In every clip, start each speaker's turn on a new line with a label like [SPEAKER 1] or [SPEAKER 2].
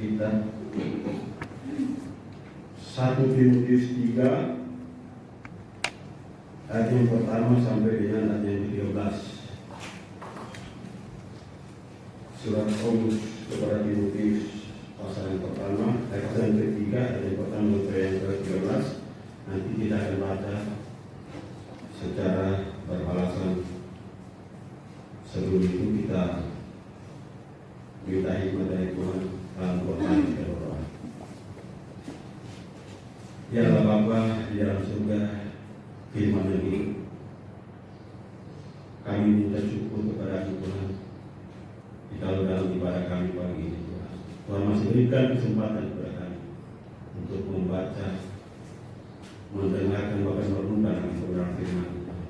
[SPEAKER 1] kita 1 Timotius 3 ayat yang pertama sampai dengan ayat yang 13. Surat Paulus kepada Timotius pasal yang pertama ayat yang ketiga, ayat yang pertama sampai yang ke-13. Nanti kita akan baca secara beralasan. Sebelum itu kita minta hikmat dari Tuhan dalam doa kita berdoa. Ya Allah Bapa di dalam surga, firman yang hidup, kami minta syukur kepada Tuhan di dalam ibadah kami pagi ini Tuhan. Tuhan masih berikan kesempatan kepada kami untuk membaca, mendengarkan, bahkan merenungkan kebenaran firman Tuhan.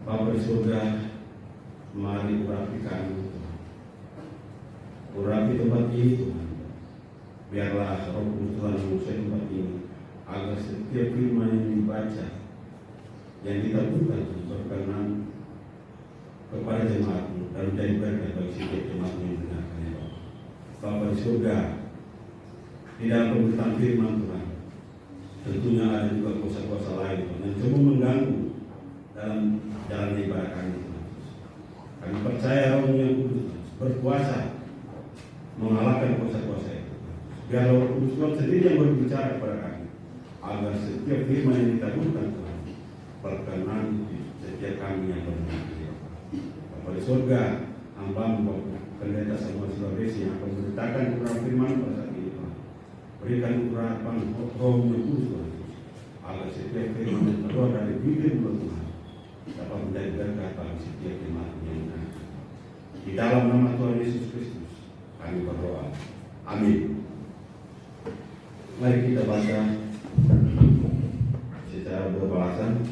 [SPEAKER 1] Bapa di surga, mari urapi kami Tuhan, urapi tempat ini Tuhan. Biarlah Roh Kudus Tuhan menguasai tempat ini, agar setiap firman yang dibaca, yang ditaburkan berkenan kepada jemaat-Mu dan menjadi berkat bagi setiap jemaat yang mendengarkannya. Bapa di surga, di dalam pemerintahan firman Tuhan, tentunya ada juga kuasa-kuasa lain Tuhan, yang coba mengganggu dalam jalan ibadah kami Tuhan. Kami percaya Roh yang Kudus berkuasa mengalahkan kuasa-kuasa itu. Biar Roh Kudus Tuhan sendiri yang berbicara kepada kami, agar setiap firman yang ditaburkan Tuhan berkenan di setiap kami yang mendengar. Bapa di surga, hamba-Mu pendeta Samuel Sulawesi yang akan memberitakan kebenaran firman pada saat ini Tuhan. Berikan urapan Roh yang Kudus Tuhan, agar setiap firman yang keluar dari bibir-Mu Tuhan dapat menjadi berkat bagi setiap jemaat yang mendengar. Di dalam nama Tuhan Yesus Kristus kami berdoa. Amin. Mari kita baca secara berbalasan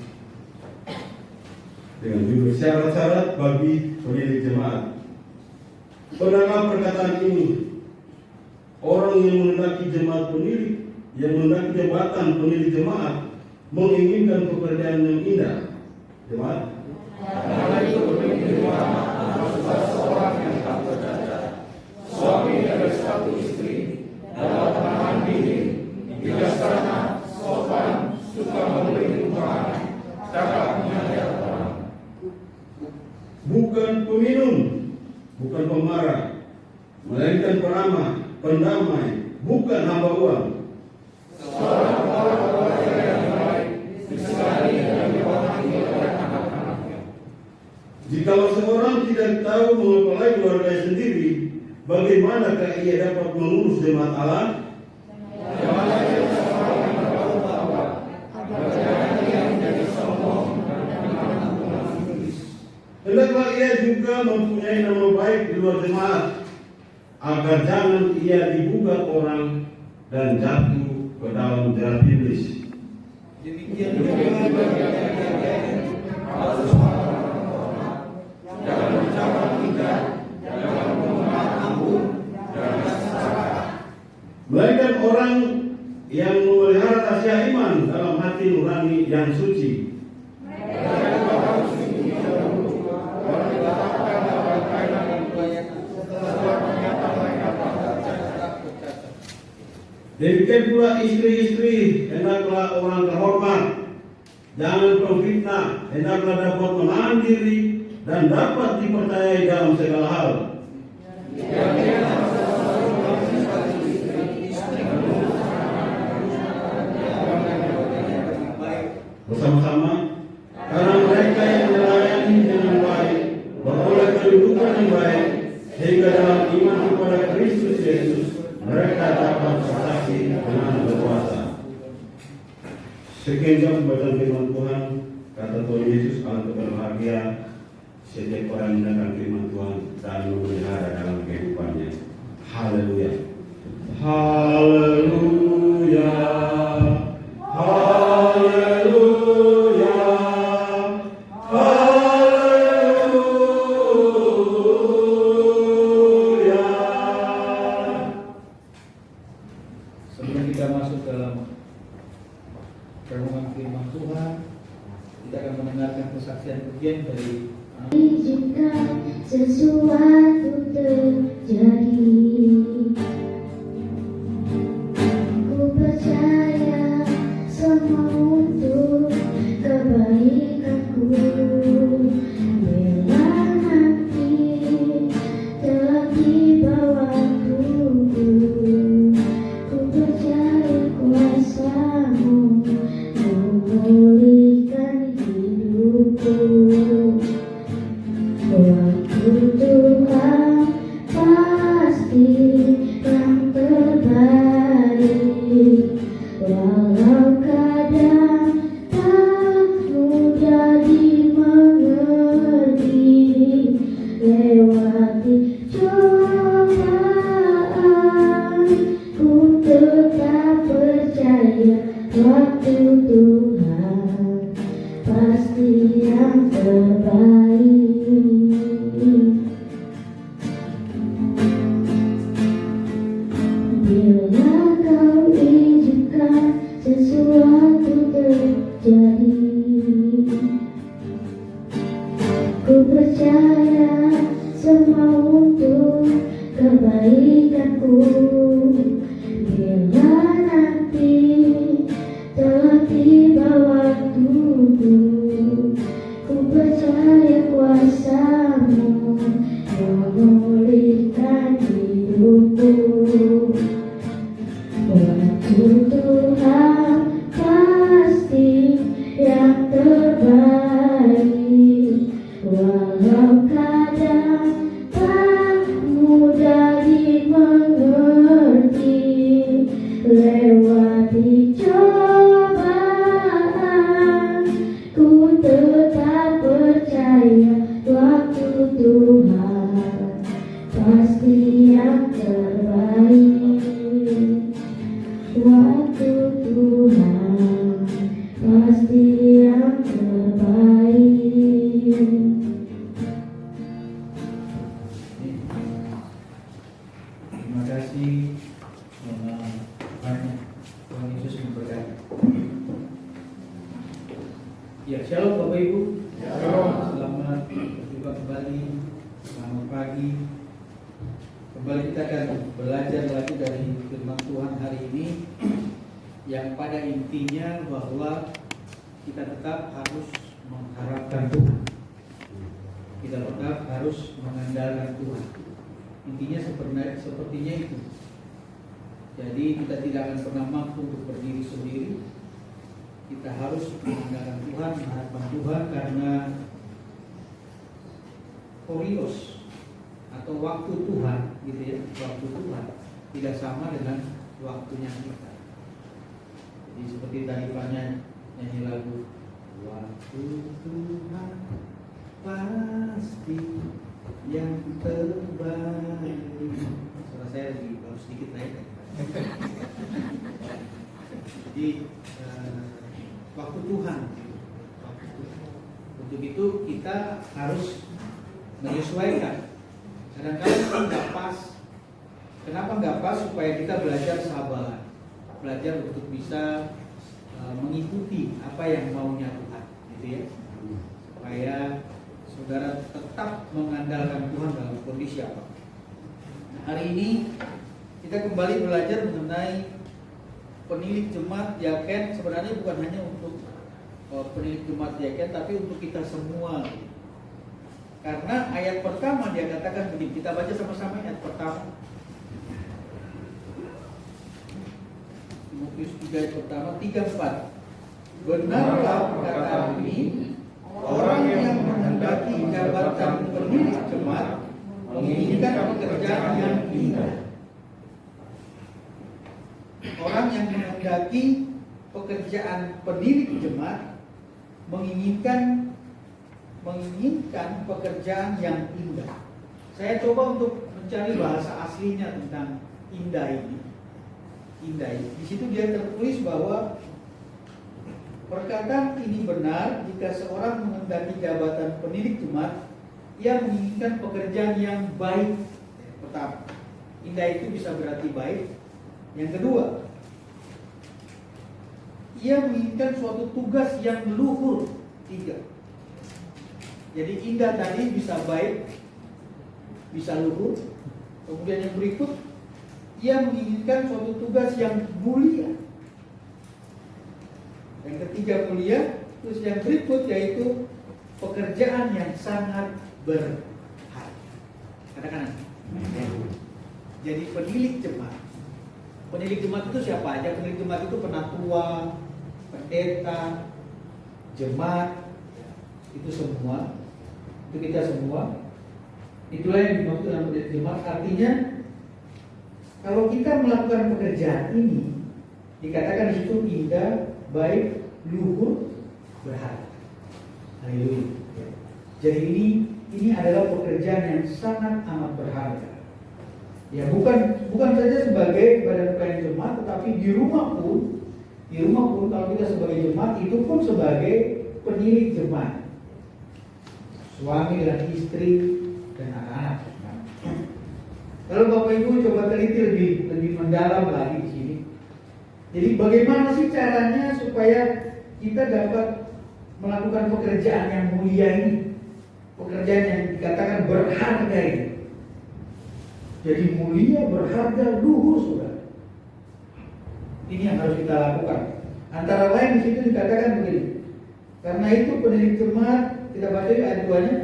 [SPEAKER 1] dengan judul syarat-syarat bagi penilik jemaat. Penangkap perkataan ini, orang yang mengendaki jemaat penilik, yang mengendaki jabatan penilik jemaat, menginginkan pekerjaan yang indah. Jemaat,
[SPEAKER 2] seorang yang tak bercacat, suami dari satu istri, dapat menahan diri, bijaksana, sopan, suka memberi upah, cakap mengajar orang.
[SPEAKER 1] bukan peminum, bukan pemarah, melainkan peramah, pendamai, bukan hamba uang.
[SPEAKER 2] Seorang orang yang baik, sekali dan dihormati oleh anak-anaknya.
[SPEAKER 1] Jikalau seorang tidak tahu mengepalai keluarganya sendiri, bagaimanakah ia dapat mengurus jemaat Allah?
[SPEAKER 2] Jangan ada seorang yang tahu bahwa jangan ia menjadi sombong dan mengaku manis.
[SPEAKER 1] Hendaklah ia juga mempunyai nama baik di luar jemaat, agar jangan ia dibuka orang dan jatuh ke dalam jerat iblis.
[SPEAKER 2] Demikian juga harus hormat, jangan ucapan indah, jangan mengumat anggun, jangan serakah.
[SPEAKER 1] Melainkan orang yang memelihara rahasia iman dalam hati nurani yang suci. Demikian pula istri-istri, hendaklah orang terhormat, jangan pemfitnah, hendaklah dapat menahan diri dan dapat dipercayai dalam segala hal. Bersama-sama, karena mereka yang melayani dengan baik, beroleh kedudukan yang baik, sehingga dalam iman kepada Kristus Yesus, mereka dapat bersaksi dengan berkuasa. Sekian jam pembacaan firman Tuhan. Kata Tuhan Yesus, Allah berbahagia setiap orang mendengar firman Tuhan dan memelihara dalam kehidupannya. Haleluya. Haleluya. Haleluya. Haleluya.
[SPEAKER 3] Sebelum kita masuk dalam renungan firman Tuhan, kita akan mendengarkan kesaksian pujian dari
[SPEAKER 4] Izinkan sesuatu terjadi
[SPEAKER 2] Bila kau izinkan sesuatu terjadi, ku percaya semua untuk kebaikanku. Bila nanti telah tiba waktuku, ku percaya kuasamu yang memulihkan hidupku. Waktu Tuhan pasti yang terbaik, walau kadang tak mudah dimengerti. Lewati cobaan, ku tetap percaya waktu Tuhan pasti yang terbaik. Waktu Tuhan pasti yang terbaik.
[SPEAKER 3] Terima kasih. Banyak Tuhan Yesus memberkati. Ya, shalom Bapak Ibu.
[SPEAKER 1] Shalom.
[SPEAKER 3] Selamat berjumpa kembali. Selamat pagi. Kembali kita akan belajar lagi dari firman Tuhan hari ini, yang pada intinya bahwa kita tetap harus mengharapkan Tuhan. Kita tetap harus mengandalkan Tuhan. Intinya sepertinya itu. Jadi kita tidak akan pernah mampu untuk berdiri sendiri. Kita harus mengandalkan Tuhan, mengharapkan Tuhan, karena Korios atau waktu Tuhan, gitu ya, waktu Tuhan tidak sama dengan waktunya kita. Jadi seperti tadi nyanyi lagu, waktu Tuhan pasti yang terbaik. Suara saya lebih baru sedikit naik. Jadi waktu Tuhan. Untuk itu kita harus menyesuaikan. Kadang-kadang nggak pas. Kenapa nggak pas? Supaya kita belajar sabar, belajar untuk bisa mengikuti apa yang maunya Tuhan, gitu ya. Supaya saudara tetap mengandalkan Tuhan dalam kondisi apa. Hari ini kita kembali belajar mengenai penilik jemaat Yaken. Sebenarnya bukan hanya untuk penilik jemaat Yaken, tapi untuk kita semua. Karena ayat pertama dia katakan begini, kita baca sama-sama ayat pertama. Timotius 3 ayat pertama, 3-4. Benarlah kata ini, orang yang menghendaki jabatan penilik jemaat menginginkan pekerjaan yang indah. Orang yang menghendaki pekerjaan penilik jemaat menginginkan pekerjaan yang indah. Saya coba untuk mencari bahasa aslinya tentang indah ini. Indah ini. Di situ dia tertulis bahwa perkataan ini benar jika seorang menghendaki jabatan penilik jemaat, ia menginginkan pekerjaan yang baik. Pertama, indah itu bisa berarti baik. Yang kedua, ia menginginkan suatu tugas yang luhur. 3. Jadi indah tadi bisa baik, bisa luhur. Kemudian yang berikut, ia menginginkan suatu tugas yang mulia. Yang ketiga mulia. Terus yang berikut yaitu pekerjaan yang sangat berharga. Katakan. Jadi penilik jemaat. Penilik jemaat itu siapa aja? Penilik jemaat itu penatua, pendeta, jemaat, itu semua. Itu kita semua. Itulah yang dimaksud dalam penilik jemaat. Artinya kalau kita melakukan pekerjaan ini, dikatakan di situ indah, baik, luhur, berharga. Haleluya. Jadi ini adalah pekerjaan yang sangat amat berharga. Ya, bukan saja sebagai badan pelayanan jemaat, tetapi di rumah pun kalau kita sebagai jemaat, itu pun sebagai penilik jemaat. Suami dan istri dan anak-anak. Kalau Bapak Ibu coba teliti lebih mendalam mendalam lagi di sini. Jadi bagaimana sih caranya supaya kita dapat melakukan pekerjaan yang mulia ini, pekerjaan yang dikatakan berharga ini. Jadi mulia, berharga, luhur, saudara. Ini yang harus kita lakukan. Antara lain di situ dikatakan begini. Karena itu pendiri jemaat, kita baca ayat 2-nya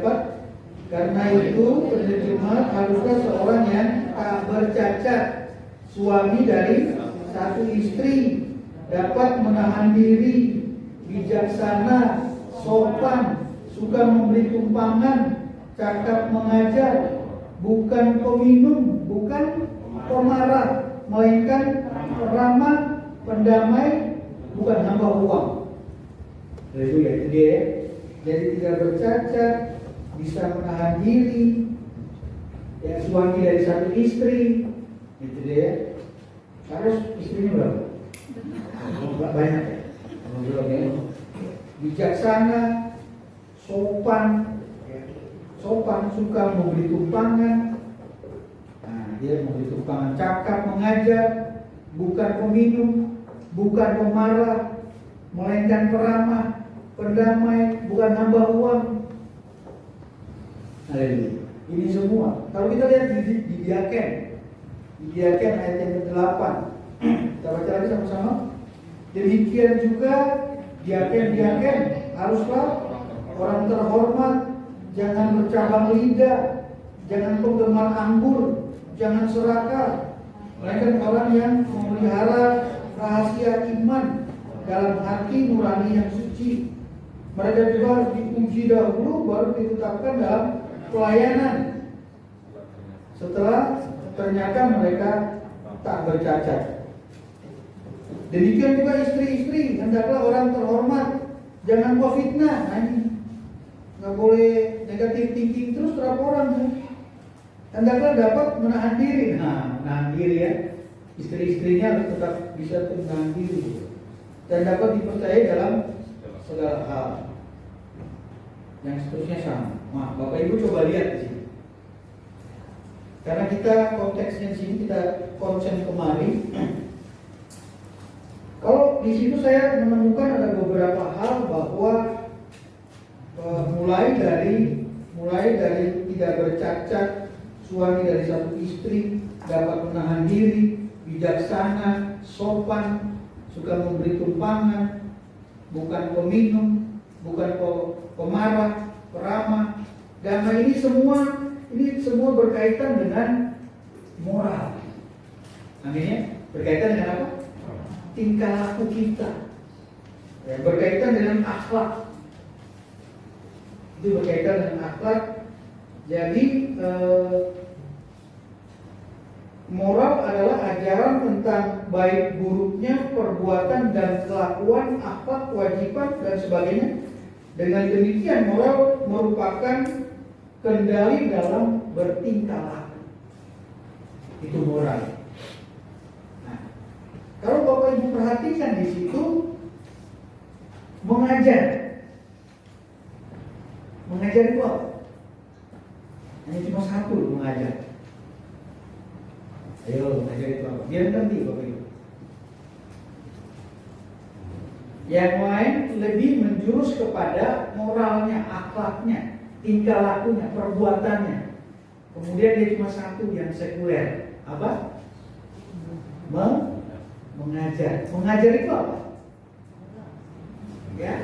[SPEAKER 3] 34. Karena itu pendiri jemaat haruslah seorang yang tak bercacat, suami dari satu istri, dapat menahan diri, bijaksana, sopan, suka memberi tumpangan, cakap mengajar, bukan peminum, bukan pemarah, melainkan ramah, pendamai, bukan hamba uang. Haleluya, itu dia ya. Jadi tidak bercacat, bisa menahan diri, ya, suami dari satu istri, itu dia ya. Harus istrinya berapa? Banyak ya. Belum ya. Bijaksana, sopan, ya. Sopan, suka memberi tumpangan. Nah, dia memberi tumpangan, cakap mengajar, bukan peminum, bukan pemarah, melainkan peramah, pendamai, bukan hamba uang. Haleluya. Ini semua. Kalau kita lihat di Diaken ayat yang ke-8. Kita baca lagi sama-sama. Demikian juga diaken haruslah orang terhormat, jangan bercabang lidah, jangan penggemar anggur, jangan serakah, melainkan orang yang memelihara rahasia iman dalam hati nurani yang suci. Mereka juga harus dipuji dahulu, baru ditetapkan dalam pelayanan. Setelah ternyata mereka tak bercacat. Demikian juga istri-istri, hendaklah orang terhormat, jangan buat fitnah. Nah, ini nggak boleh negatif thinking terus terhadap orang. Ya. Hendaklah dapat menahan diri. Nah, menahan diri ya. Istri-istrinya harus tetap bisa menahan diri dan dapat dipercaya dalam segala hal. Yang seterusnya sama. Nah, Bapak Ibu coba lihat di sini. Karena kita konteksnya di sini kita konsen kemari. Kalau di situ saya menemukan ada beberapa hal bahwa mulai dari tidak bercacat, suami dari satu istri, dapat menahan diri, bijaksana, sopan, suka memberi tumpangan, bukan peminum, bukan pemarah, peramah. Dan ini semua berkaitan dengan moral. Amin ya? Berkaitan dengan apa? Tingkah laku kita. Ya, berkaitan dengan akhlak. Itu berkaitan dengan akhlak. Jadi moral adalah ajaran tentang baik buruknya perbuatan dan kelakuan, akhlak, kewajiban dan sebagainya. Dengan demikian moral merupakan kendali dalam bertingkah laku. Itu moral. Nah, kalau Bapak Ibu perhatikan di situ mengajar itu apa? Hanya cuma satu mengajar. Ayo mengajar itu apa? Biar nanti Bapak Ibu. Yang lain lebih menjurus kepada moralnya, akhlaknya, tingkah lakunya, perbuatannya. Kemudian dia cuma satu yang sekuler. Apa? Mengajar. Mengajar itu apa? Ya,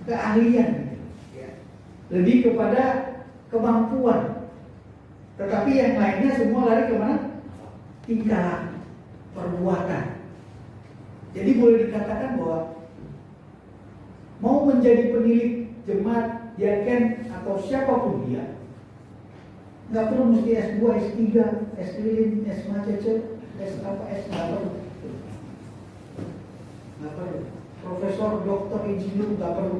[SPEAKER 3] keahlian. Ya. Lebih kepada kemampuan. Tetapi yang lainnya semua lari kemana? Tingkah laku, perbuatan. Jadi boleh dikatakan bahwa mau menjadi penilik jemaat, diaken atau siapapun dia, nggak perlu mesti S2, S3, S lilin, S macece, S apa, S apa, nggak perlu. Profesor, dokter, insinyur nggak perlu.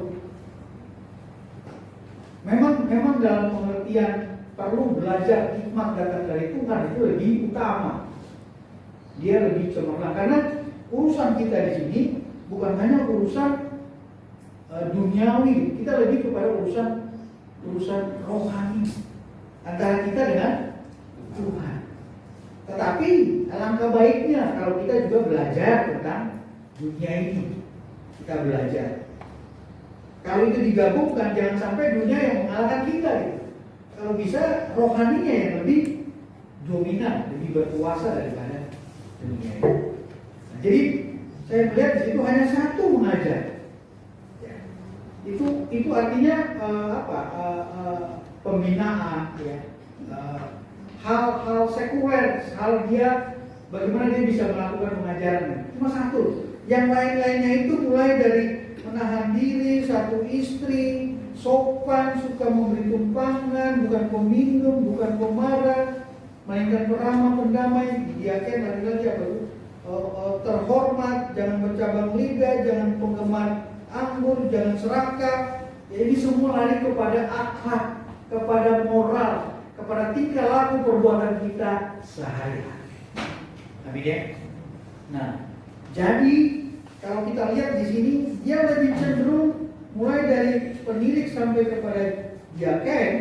[SPEAKER 3] Memang dalam pengertian perlu belajar hikmat datang dari Tuhan itu lebih utama. Dia lebih cemerlang karena urusan kita di sini bukan hanya urusan duniawi, kita lebih kepada urusan rohani antara kita dengan Tuhan. Tetapi alangkah baiknya kalau kita juga belajar tentang dunia ini. Kita belajar. Kalau itu digabungkan, jangan sampai dunia yang mengalahkan kita gitu. Kalau bisa rohaninya yang lebih dominan, lebih berkuasa daripada dunia ini. Nah, jadi saya melihat di situ hanya satu mengajar. Ya. Itu artinya pembinaan, ya. Hal-hal sekuler, hal dia bagaimana dia bisa melakukan pengajaran. Cuma satu. Yang lain-lainnya itu mulai dari menahan diri, satu istri, sopan, suka memberi tumpangan, bukan peminum, bukan pemarah, melainkan peramah, pendamai, didiakan lagi-lagi apa itu? Terhormat, jangan bercabang lidah, jangan penggemar anggur, jangan serakah. Ya, ini semua lari kepada akhlak, kepada moral, kepada tingkah laku perbuatan kita sehari-hari. Amin ya. Nah, jadi kalau kita lihat di sini, dia lebih cenderung mulai dari penilik sampai kepada diaken,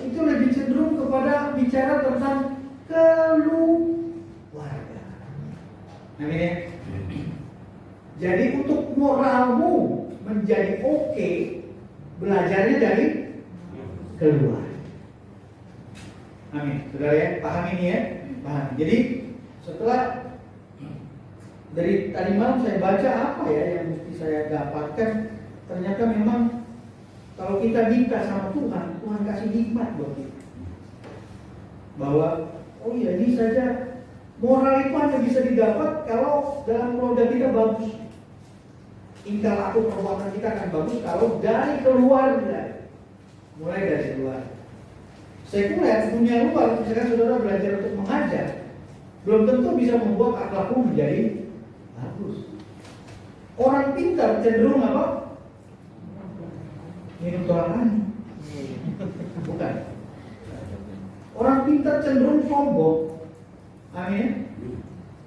[SPEAKER 3] itu lebih cenderung kepada bicara tentang keluarga. Amin ya. Jadi untuk moralmu menjadi oke, belajarnya dari keluarga. Amin. Saudara ya, paham ini ya? Paham. Jadi setelah dari tadi malam saya baca apa ya yang mesti saya dapatkan, ternyata memang kalau kita minta sama Tuhan, Tuhan kasih hikmat buat kita. Bahwa oh iya, ini saja moral itu hanya bisa didapat kalau dalam keluarga kita bagus. Tingkah laku perbuatan kita akan bagus kalau dari keluarga. Mulai dari keluarga. Sekuler, dunia luar, misalkan saudara belajar untuk mengajar, belum tentu bisa membuat akhlakmu menjadi bagus. Orang pintar cenderung apa? Minum tolak. Bukan. Orang pintar cenderung sombong. Amin.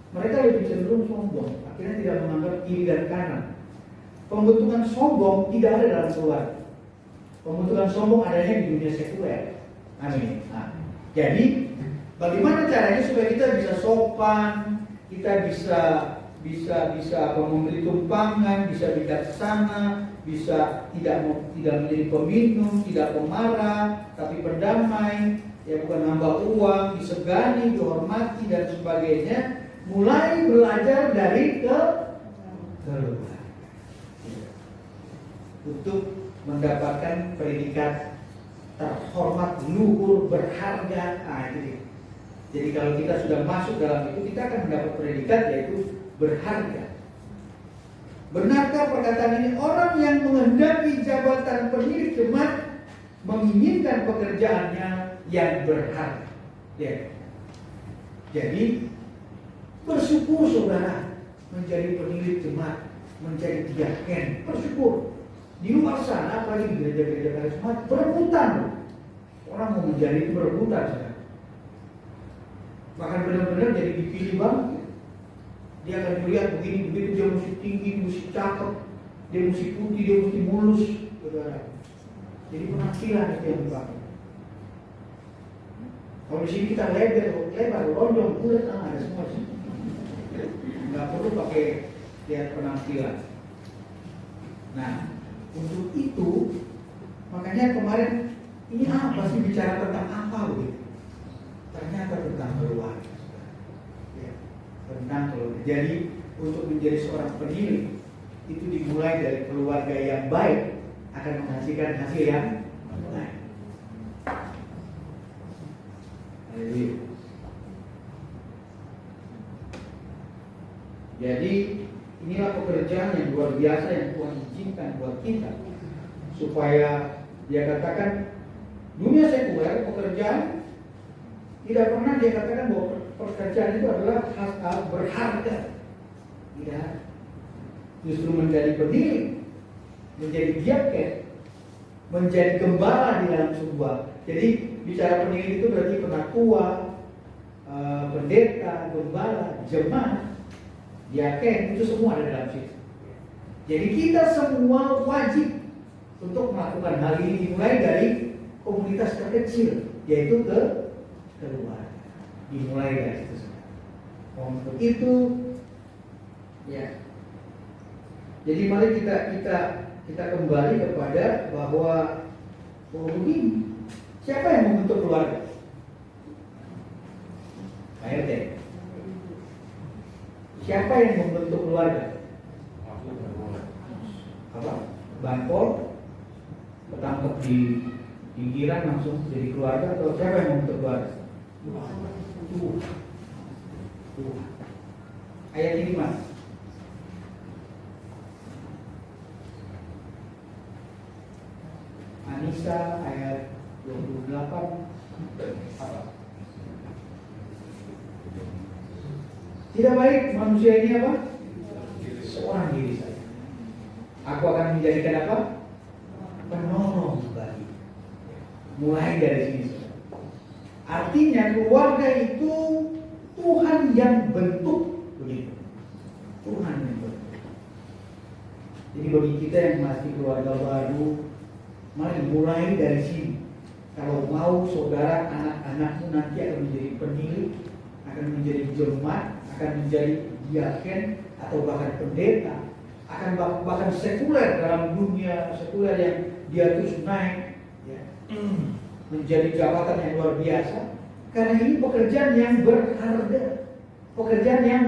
[SPEAKER 3] Mereka lebih cenderung sombong. Akhirnya tidak menganggap kiri dan kanan. Pembentukan sombong tidak ada dalam keluarga. Pembentukan sombong adanya di dunia sekuler. Amin. Nah, jadi bagaimana caranya supaya kita bisa sopan, kita bisa memberi tumpangan, bisa bijaksana, bisa tidak menjadi peminum, tidak pemarah, tapi pendamai, ya bukan nambah uang, disegani, dihormati dan sebagainya. Mulai belajar dari keluarga untuk mendapatkan predikat terhormat, luhur, berharga. Nah, itu dia. Jadi kalau kita sudah masuk dalam itu, kita akan mendapat predikat yaitu berharga. Benarkah perkataan ini? Orang yang menghendaki jabatan penilik jemaat menginginkan pekerjaannya yang berharga. Ya. Jadi bersyukur saudara menjadi penilik jemaat, menjadi diaken. Bersyukur. Di luar sana, apalagi di gereja-gereja karismatik, berebutan. Orang mau menjadi itu berebutan saudara. Bahkan benar-benar jadi dipilih banget. Dia akan melihat begini-begini, dia mesti tinggi, mesti cakep, dia mesti putih, dia mesti mulus, saudara. Jadi penampilan itu yang dipakai. Kalau di sini kita lebar, lonjong, kulit, ada semua sih. Nggak perlu pakai lihat penampilan. Nah, untuk itu, makanya kemarin ini apa sih bicara tentang apa begitu? Ternyata tentang keluarga. Ya, tentang keluarga. Jadi untuk menjadi seorang penilik itu dimulai dari keluarga yang baik akan menghasilkan hasil yang baik. Haleluya. Jadi inilah pekerjaan yang luar biasa yang Tuhan izinkan buat kita, supaya dia katakan dunia sekuler pekerjaan tidak pernah dia katakan bahwa pekerjaan itu adalah berharga. Tidak. Justru menjadi penilik, menjadi diaken, menjadi gembala di dalam sebuah. Jadi bicara penilik itu berarti penatua, pendeta, gembala, jemaat, diaken, itu semua ada dalam situ. Jadi kita semua wajib untuk melakukan hal ini, dimulai dari komunitas terkecil, yaitu keluarga. Dimulai dari situ. Untuk itu, ya. Jadi mari kita kembali kepada bahwa begini, siapa yang membentuk keluarga? ART. Siapa yang membentuk keluarga? Apa? Bangkol, ketangkep di pinggiran langsung jadi keluarga, atau siapa yang membentuk keluarga? Tuhan. Ayat ini mas. Anissa ayat 28. Apa? Tidak baik manusia ini apa? Seorang diri saja. Aku akan menjadikan apa? Penolong bagi. Mulai dari sini. Artinya keluarga itu Tuhan yang bentuk, begitu. Tuhan yang bentuk. Jadi bagi kita yang masih keluarga baru, mari mulai dari sini. Kalau mau saudara anak-anakmu nanti akan menjadi pendiri, akan menjadi jemaat, akan menjadi diaken atau bahkan pendeta, akan bahkan sekuler dalam dunia sekuler yang dia terus naik, ya, menjadi jabatan yang luar biasa. Karena ini pekerjaan yang berharga, pekerjaan yang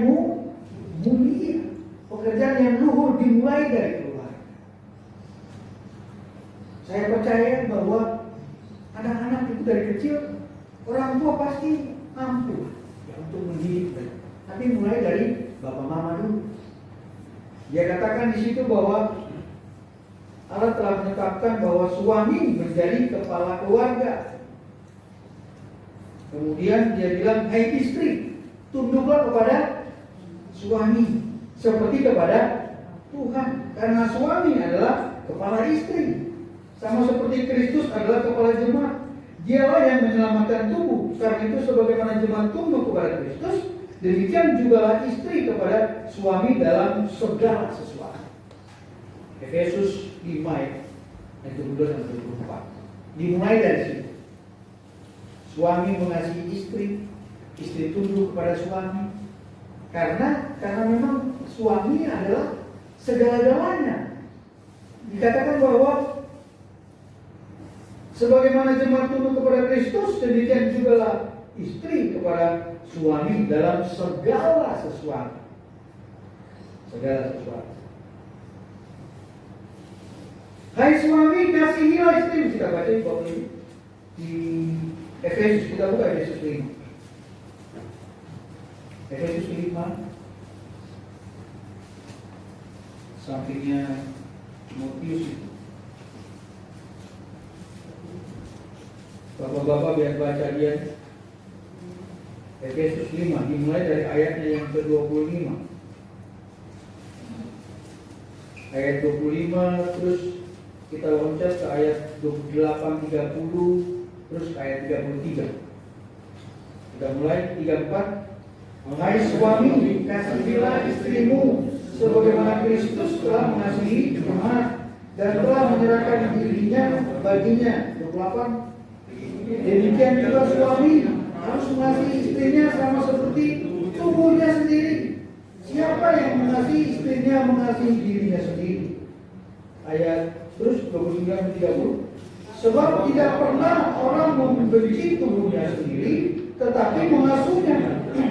[SPEAKER 3] mulia, pekerjaan yang luhur dimulai dari keluarga. Saya percaya bahwa anak-anak itu dari kecil orang tua pasti mampu ya, untuk mendidik mereka. Tapi mulai dari bapak mama dulu. Dia katakan di situ bahwa Allah telah menetapkan bahwa suami menjadi kepala keluarga. Kemudian dia bilang, hai istri, tunduklah kepada suami seperti kepada Tuhan. Karena suami adalah kepala istri, sama seperti Kristus adalah kepala jemaat. Dialah yang menyelamatkan tubuh. Karena itu sebagaimana jemaat tunduk kepada Kristus, demikian jugalah istri kepada suami dalam segala sesuatu. Efesus 5 ayat 22 dan 24. Dimulai dari sini. Suami mengasihi istri, istri tunduk kepada suami. Karena memang suami adalah segala-galanya. Dikatakan bahwa sebagaimana jemaat tunduk kepada Kristus, demikian jugalah istri kepada suami dalam segala sesuatu. Segala sesuatu. Hai suami, kasihilah istri. Kita baca di bawah ini di Efesus, kita buka Efesus 5. Efesus 5 sampingnya Timotius itu. Bapak-bapak biar baca dia. Efesus 5 dimulai dari ayatnya yang ke-25. Ayat 25 terus kita loncat ke ayat 28, 30 terus ke ayat 33. Kita mulai 34. Hai suami, kasihilah istrimu sebagaimana Kristus telah mengasihi jemaat dan telah menyerahkan dirinya baginya. 28. Demikian juga suami harus mengasihi istrinya sama seperti tubuhnya sendiri. Siapa yang mengasihi istrinya mengasihi dirinya sendiri. Ayat terus 29 dan 30. Sebab tidak pernah orang membenci tubuhnya sendiri, tetapi mengasuhnya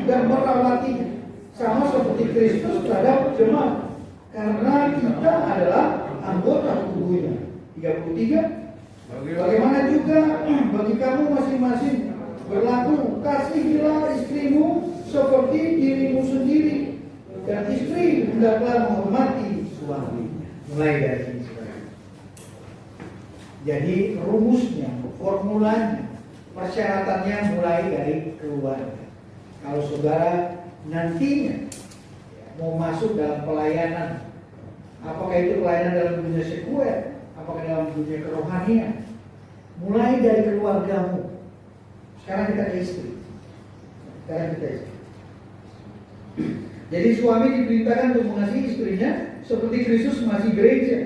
[SPEAKER 3] dan merawatinya, sama seperti Kristus terhadap jemaat, karena kita adalah anggota tubuhnya. 33. Bagaimana juga bagi kamu masing-masing berlaku, kasihilah istrimu seperti dirimu sendiri, dan istri hendaklah menghormati suaminya. Mulai dari sini. Jadi rumusnya, formulanya, persyaratannya mulai dari keluarga. Kalau saudara nantinya mau masuk dalam pelayanan, apakah itu pelayanan dalam dunia sekuler, apakah dalam dunia kerohanian, mulai dari keluargamu. Sekarang kita ke istri. Jadi suami diperintahkan untuk mengasihi istrinya seperti Kristus mengasihi gereja.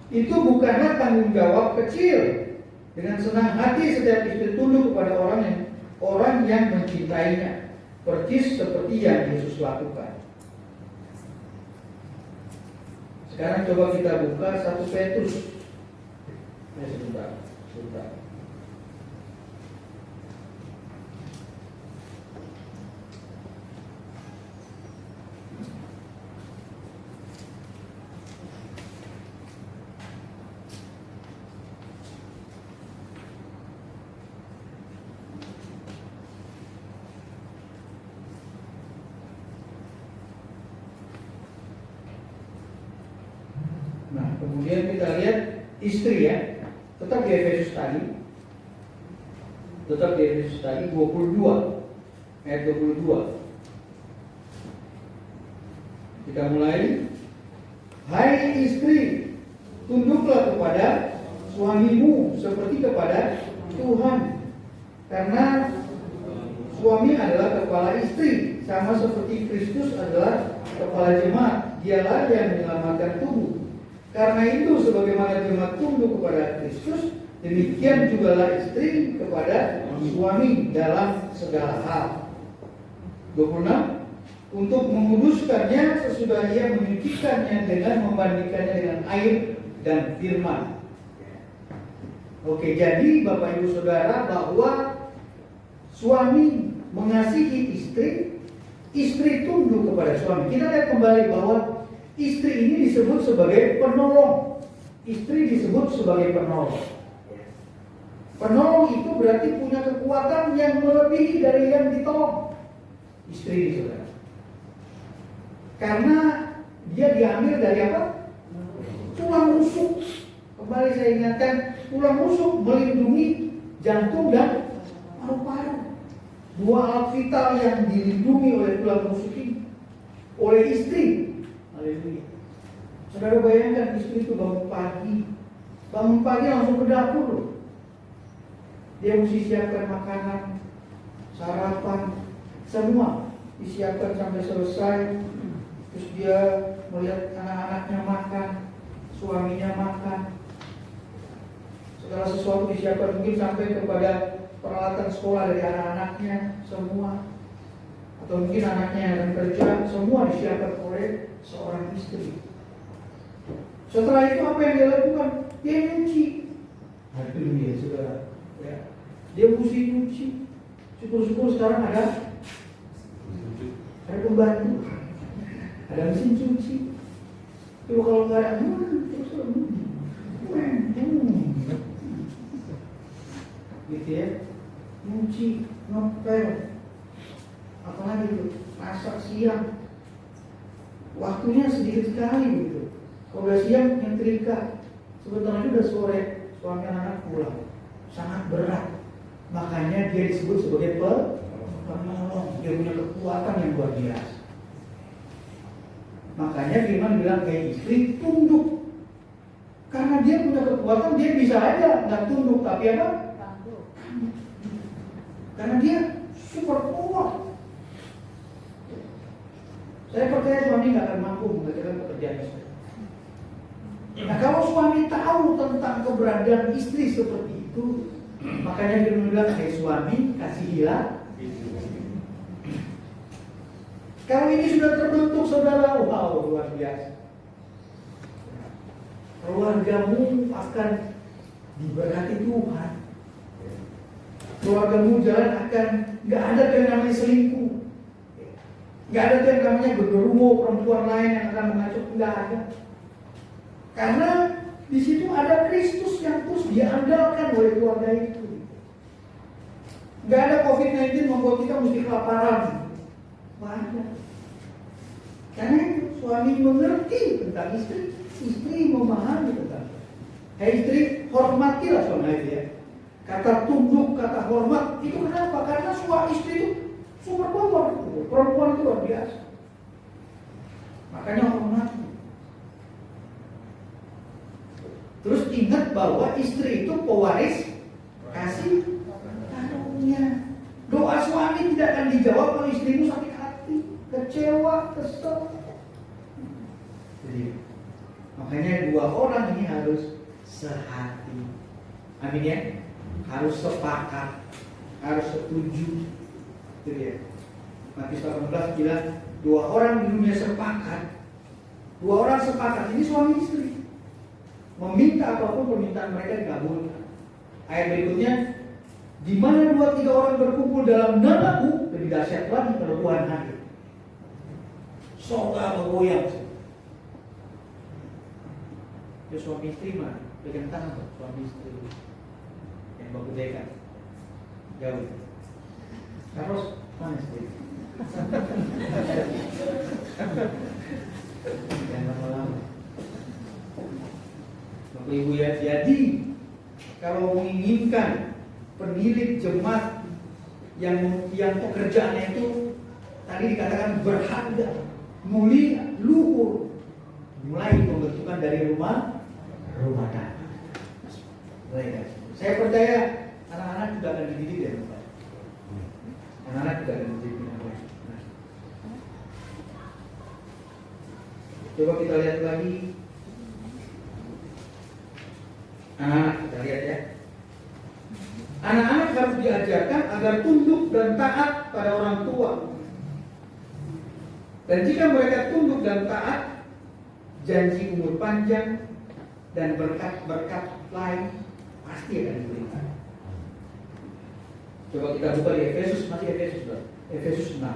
[SPEAKER 3] Itu bukanlah tanggung jawab kecil. Dengan senang hati setiap istri tunduk kepada orang yang orang yang mencintainya, persis seperti yang Yesus lakukan. Sekarang coba kita buka 1 Petrus. Sebentar. Nah, kemudian kita lihat istri ya. Tetap di Efesus tadi. 22 ayat 22. Kita mulai. Hai istri, tunduklah kepada suamimu seperti kepada Tuhan. Karena suami adalah kepala istri, sama seperti Kristus adalah kepala jemaat. Dialah yang menyelamatkan tubuh. Karena itu sebagaimana jemaat tunduk kepada Kristus, demikian jugalah istri kepada suami dalam segala hal. 26. Untuk menguduskannya sesudah ia menyucikannya dengan membandingkannya dengan air dan firman. Oke, jadi Bapak Ibu Saudara, bahwa suami mengasihi istri, istri tunduk kepada suami. Kita lihat kembali bahwa istri ini disebut sebagai penolong. Istri disebut sebagai penolong. Penolong itu berarti punya kekuatan yang melebihi dari yang ditolong. Istri, saudara. Karena dia diambil dari apa? Tulang rusuk. Kembali saya ingatkan, tulang rusuk melindungi jantung dan paru-paru. Dua alat vital yang dilindungi oleh tulang rusuk ini, oleh istri. Haleluya. Saudara bayangkan istri itu bangun pagi langsung ke dapur. Dia mesti siapkan makanan, sarapan, semua disiapkan sampai selesai. Terus dia melihat anak-anaknya makan, suaminya makan. Segala sesuatu disiapkan, mungkin sampai kepada peralatan sekolah dari anak-anaknya semua. Atau mungkin anaknya yang akan kerja, semua disiapkan oleh seorang istri. Setelah itu apa yang dia lakukan? Dia nyuci. Haleluya, saudara. Ya. Dia mesti nyuci. Syukur-syukur sekarang ada pembantu, ada mesin cuci. Coba kalau nggak ada, gitu ya, nyuci, ngepel, apalagi itu, masak siang, waktunya sedikit sekali gitu. Kalau udah siang nyetrika, sebentar itu udah sore, suami anak pulang, sangat berat. Makanya dia disebut sebagai penolong. Dia punya kekuatan yang luar biasa. Makanya firman bilang kayak istri tunduk. Karena dia punya kekuatan, dia bisa aja nggak tunduk, tapi apa? Karena dia super kuat. Saya percaya suami nggak akan mampu mengerjakan pekerjaan istri. Nah, kalau suami tahu tentang keberadaan istri seperti itu, makanya dia bilang, "Hai suami, kasihilah." Kalau ini sudah terbentuk, saudara, wow, luar biasa. Keluargamu akan diberkati Tuhan. Keluargamu jalan akan, nggak ada yang namanya selingkuh, nggak ada yang namanya bergerumu perempuan lain yang akan mengacau, nggak ada. Karena di situ ada Kristus yang terus diandalkan oleh keluarga itu. Nggak ada COVID-19 membuat kita mesti kelaparan. Nggak ada. Karena itu suami mengerti tentang istri, istri memahami tentang. Hai istri, hormatilah suami itu ya. Kata tunduk, kata hormat itu kenapa? Karena suami istri itu super power, perempuan itu luar biasa. Makanya hormati. Terus ingat bahwa istri itu pewaris kasih karunia. Doa suami tidak akan dijawab kalau istrimu sakit hati, kecewa, kesel. Jadi, makanya dua orang ini harus sehati. Amin ya. Harus sepakat. harus setuju. Itu dia. Matius 18 bilang 2 orang di dunia sepakat. 2 orang sepakat, ini suami istri, meminta apapun permintaan mereka dikabulkan. Ayat berikutnya, di mana 2-3 orang berkumpul dalam namaku, lebih dahsyat lagi kalau Tuhan hadir. Surga bergoyang. Ya suami istri mah, pegang tangan tuh, suami istri yang baku dekat. Jauh. Terus mana istri? Jangan lama-lama. Bapak Ibu ya, jadi kalau menginginkan penilik jemaat yang pekerjaannya itu tadi dikatakan berharga, mulia, luhur, mulai pembentukan dari rumah tangga. Baik, saya percaya anak-anak juga akan dididik ya, Bapak. Anak-anak juga akan dididik. Coba kita lihat lagi. Anak-anak, kita lihat ya. Anak-anak harus diajarkan agar tunduk dan taat pada orang tua. Dan jika mereka tunduk dan taat, janji umur panjang dan berkat-berkat lain pasti akan diberikan. Coba kita buka di Efesus, masih Efesus, Efesus 6.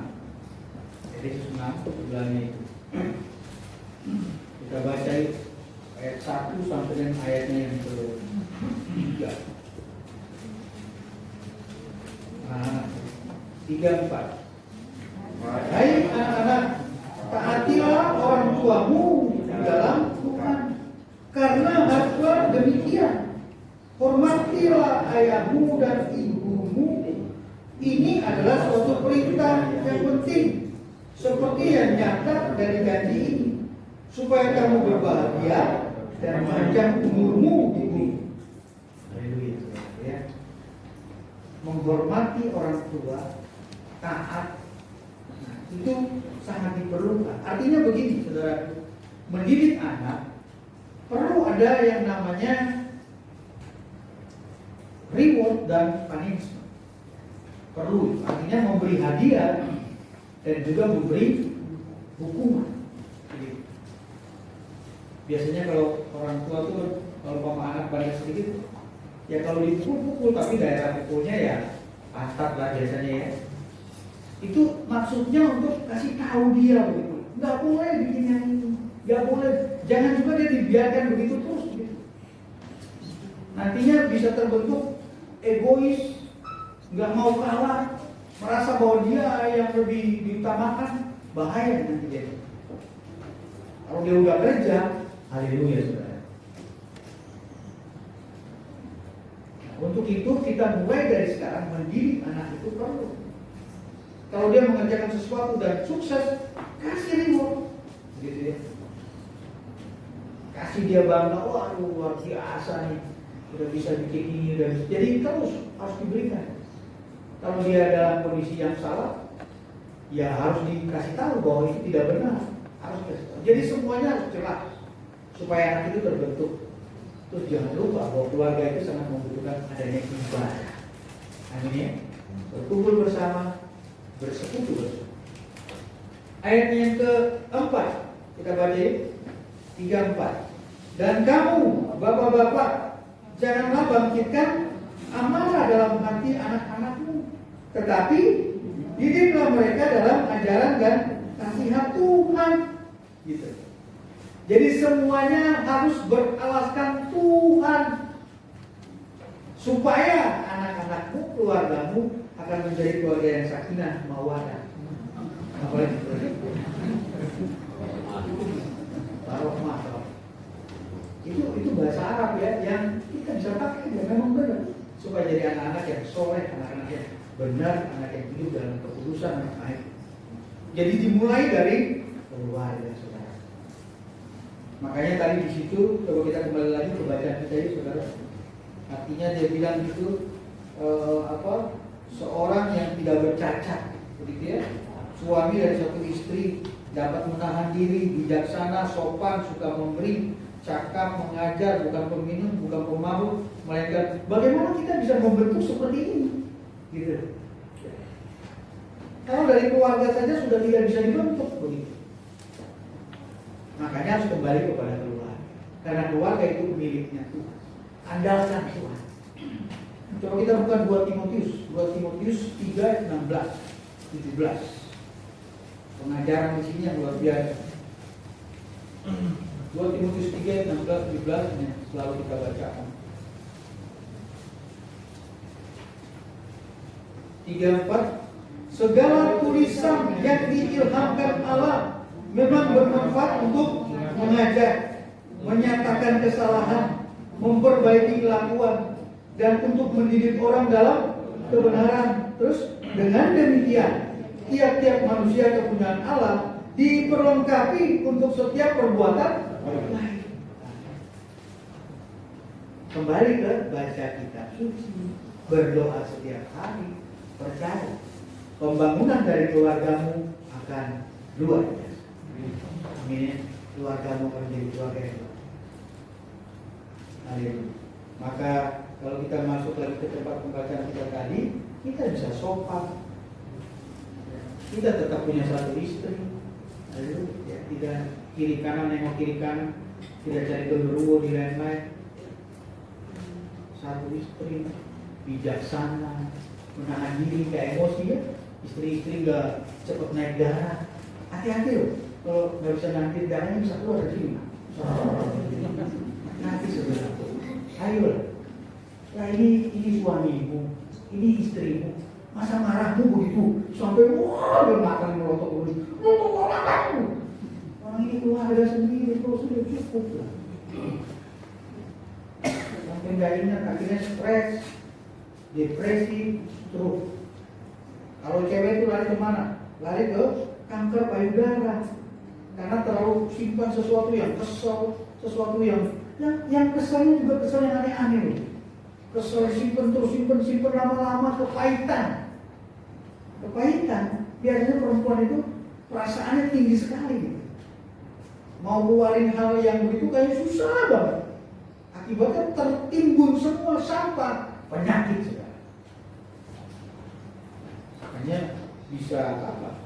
[SPEAKER 3] Efesus 6 sebelahnya itu. Kita baca ayat 1 sampai dengan ayatnya yang ke-3. 3-4. Hai anak-anak, taatilah orang tuamu di dalam Tuhan, karena haruslah demikian. Hormatilah ayahmu dan ibumu. Ini adalah suatu perintah yang penting, seperti yang nyata dari janji ini, supaya kamu berbahagia dan panjang umurmu di bumi. Haleluya, ya. Menghormati orang tua, taat, nah, itu sangat diperlukan. Artinya begini, saudara, mendidik anak perlu ada yang namanya reward dan punishment. Perlu, artinya memberi hadiah dan juga memberi hukuman. Biasanya kalau orang tua tuh kalau mama anak banyak sedikit, ya kalau dipukul-pukul, tapi daerah pukulnya ya pantat lah biasanya ya. Itu maksudnya untuk kasih tahu dia begitu. Nggak boleh bikin yang ini, nggak boleh. Jangan juga dia dibiarkan begitu terus. Gitu. Nantinya bisa terbentuk egois, nggak mau kalah, merasa bahwa dia yang lebih diutamakan, bahaya nanti dia. Kalau dia udah kerja, haleluya saudara. Untuk itu kita mulai dari sekarang mendidik anak itu perlu. Kalau dia mengerjakan sesuatu dan sukses, kasih reward, gitu ya. Kasih dia bangga, wah luar biasa nih, udah bisa bikin ini, udah bisa. Jadi terus harus diberikan. Kalau dia dalam kondisi yang salah, ya harus dikasih tahu bahwa itu tidak benar. Harus dikasih tahu. Jadi semuanya harus jelas supaya anak itu terbentuk. Terus jangan lupa bahwa keluarga itu sangat membutuhkan adanya ibadah. Amin ya. Berkumpul bersama, bersekutu bersama. Ayat yang keempat kita baca 3-4. Dan kamu bapak-bapak, janganlah bangkitkan amarah dalam hati anak-anakmu, tetapi didiklah mereka dalam ajaran dan nasihat Tuhan. Gitu. Jadi semuanya harus beralaskan Tuhan, supaya anak-anakmu, keluargamu akan menjadi keluarga yang sakinah mawaddah. Apalagi warohmah. Itu bahasa Arab ya, yang kita bisa pakai ya, memang benar, supaya jadi anak-anak yang soleh, anak-anak yang benar, anak yang hidup dalam keputusan yang baik. Jadi dimulai dari keluarga, saudara. Makanya tadi di situ, coba kita kembali lagi ke bacaan kita ini, saudara. Artinya dia bilang itu seorang yang tidak bercacat, begitu ya. Suami dan satu istri dapat menahan diri, bijaksana, sopan, suka memberi, cakap, mengajar, bukan peminum, bukan pemabuk, melainkan bagaimana kita bisa membentuk seperti ini. Gitu. Kalau dari keluarga saja sudah tidak bisa dibentuk begitu. Makanya harus kembali kepada keluarga. Karena keluarga itu miliknya Tuhan. Andalkan Tuhan. Coba kita buka 2 Timotius 3 ayat 16, 17. Pengajaran di sini yang luar biasa. 2 Timotius 3 ayat 16, 17 ini selalu kita bacakan. 3-4. Segala tulisan yang diilhamkan Allah memang bermanfaat untuk mengajar, menyatakan kesalahan, memperbaiki kelakuan, dan untuk mendidik orang dalam kebenaran. Terus dengan demikian tiap-tiap manusia kepunyaan Allah diperlengkapi untuk setiap perbuatan baik. Kembali ke baca kitab suci, berdoa setiap hari, percaya pembangunan dari keluargamu akan luar biasa. Amin. Keluargamu akan menjadi keluarga yang baik. Haleluya. Maka kalau kita masuk lagi ke tempat pembacaan kita tadi, kita bisa sopan. Kita tetap punya satu istri. Ya, tidak kiri kanan nengok kiri kanan, tidak cari genderuwo di lain-lain. Satu istri bijaksana, menahan diri ke emosi ya. Istri-istri nggak cepat naik darah. Hati-hati loh, kalau nggak bisa naik darahnya bisa keluar dari sini. Nanti saudara, ayo lah. Ya ini suamimu, ini istrimu. Masa marahmu begitu sampai wah dia makan melotot begitu. Orang ini keluarga sendiri, kalau sudah cukup lah. Sampai nggak ingat akhirnya stres, depresi, stroke. Kalau cewek itu lari kemana? Lari ke kanker payudara. Karena terlalu simpan sesuatu yang kesel, sesuatu yang keselnya juga kesel yang aneh-aneh. Kesel simpen terus simpen lama-lama kepahitan. Biasanya perempuan itu perasaannya tinggi sekali. Mau keluarin hal yang begitu kayaknya susah banget. Akibatnya tertimbun semua sampah penyakit sudah. Makanya bisa apa?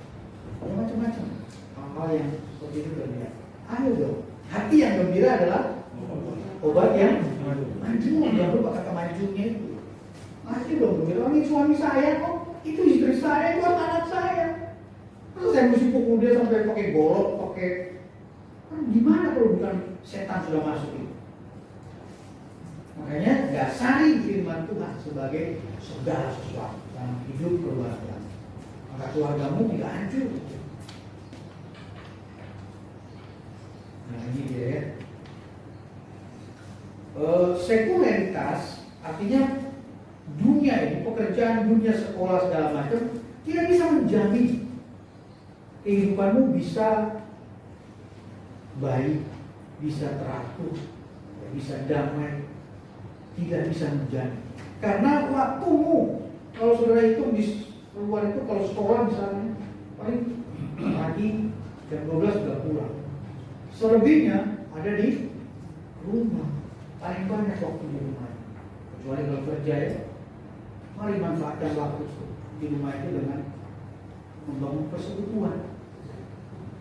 [SPEAKER 3] Ya macam-macam hal-hal yang seperti itu berbeda. Ayo dong. Hati yang gembira adalah obat yang manjung. Jangan lupa kata manjungnya itu. Ayo dong gembira. Ini suami saya kok. Itu istri saya, itu anak saya. Terus saya mesti pukul dia sampai pakai golok, pakai. Gimana kalau bukan setan sudah masuk itu? Makanya dasari firman Tuhan sebagai segala sesuatu dalam hidup keluarga. Maka keluargamu tidak hancur. Nah ini dia ya. Sekularitas artinya dunia ini, pekerjaan, dunia sekolah segala macam tidak bisa menjamin kehidupanmu bisa baik, bisa teratur, bisa damai. Tidak bisa menjamin. Karena waktumu, kalau saudara hitung di luar itu, kalau sekolah misalnya paling pagi jam 12 sudah pulang. Selebihnya ada di rumah. Paling banyak waktu di rumah. Kecuali kalau kerja ya, mari manfaatkan waktu di rumah itu dengan membangun persekutuan.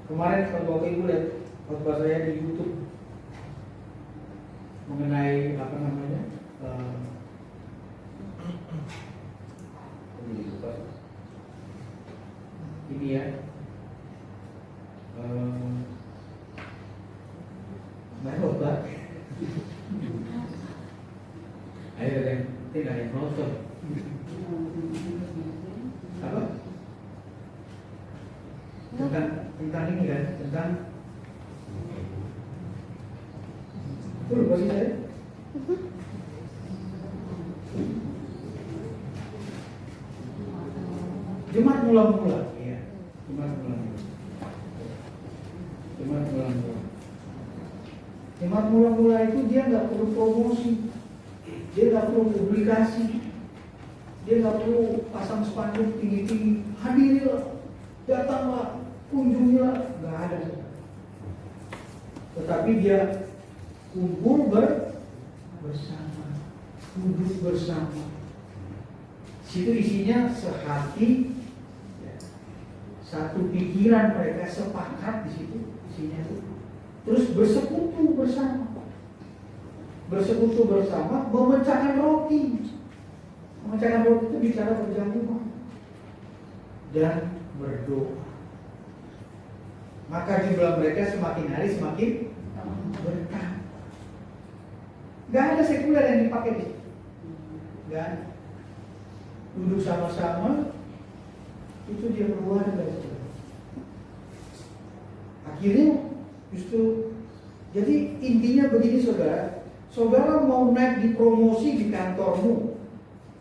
[SPEAKER 3] Kemarin kalau Bapak Ibu lihat khotbah saya di YouTube mengenai apa namanya ini ya khotbah. Ayo yang tidak ada yang nonton apa tentang ini kan tentang itu lupa sih saya. Jemaat mula-mula, iya. Jemaat mula-mula itu dia nggak perlu promosi, dia nggak perlu publikasi, dia nggak perlu pasang spanduk tinggi-tinggi. Hadirilah, datanglah, kunjungilah, nggak ada. Tetapi dia kumpul bersama, duduk bersama. Situ isinya sehati, ya, satu pikiran, mereka sepakat di situ isinya itu. Terus bersekutu bersama memecahkan roti. Memecahkan roti itu bicara berjamaah dan berdoa. Maka jumlah mereka semakin hari semakin bertambah. Gak ada sekuler yang dipakai di situ. Gak ada. Duduk sama-sama, itu dia keluarga. Akhirnya justru, jadi intinya begini saudara. Saudara mau naik di promosi di kantormu,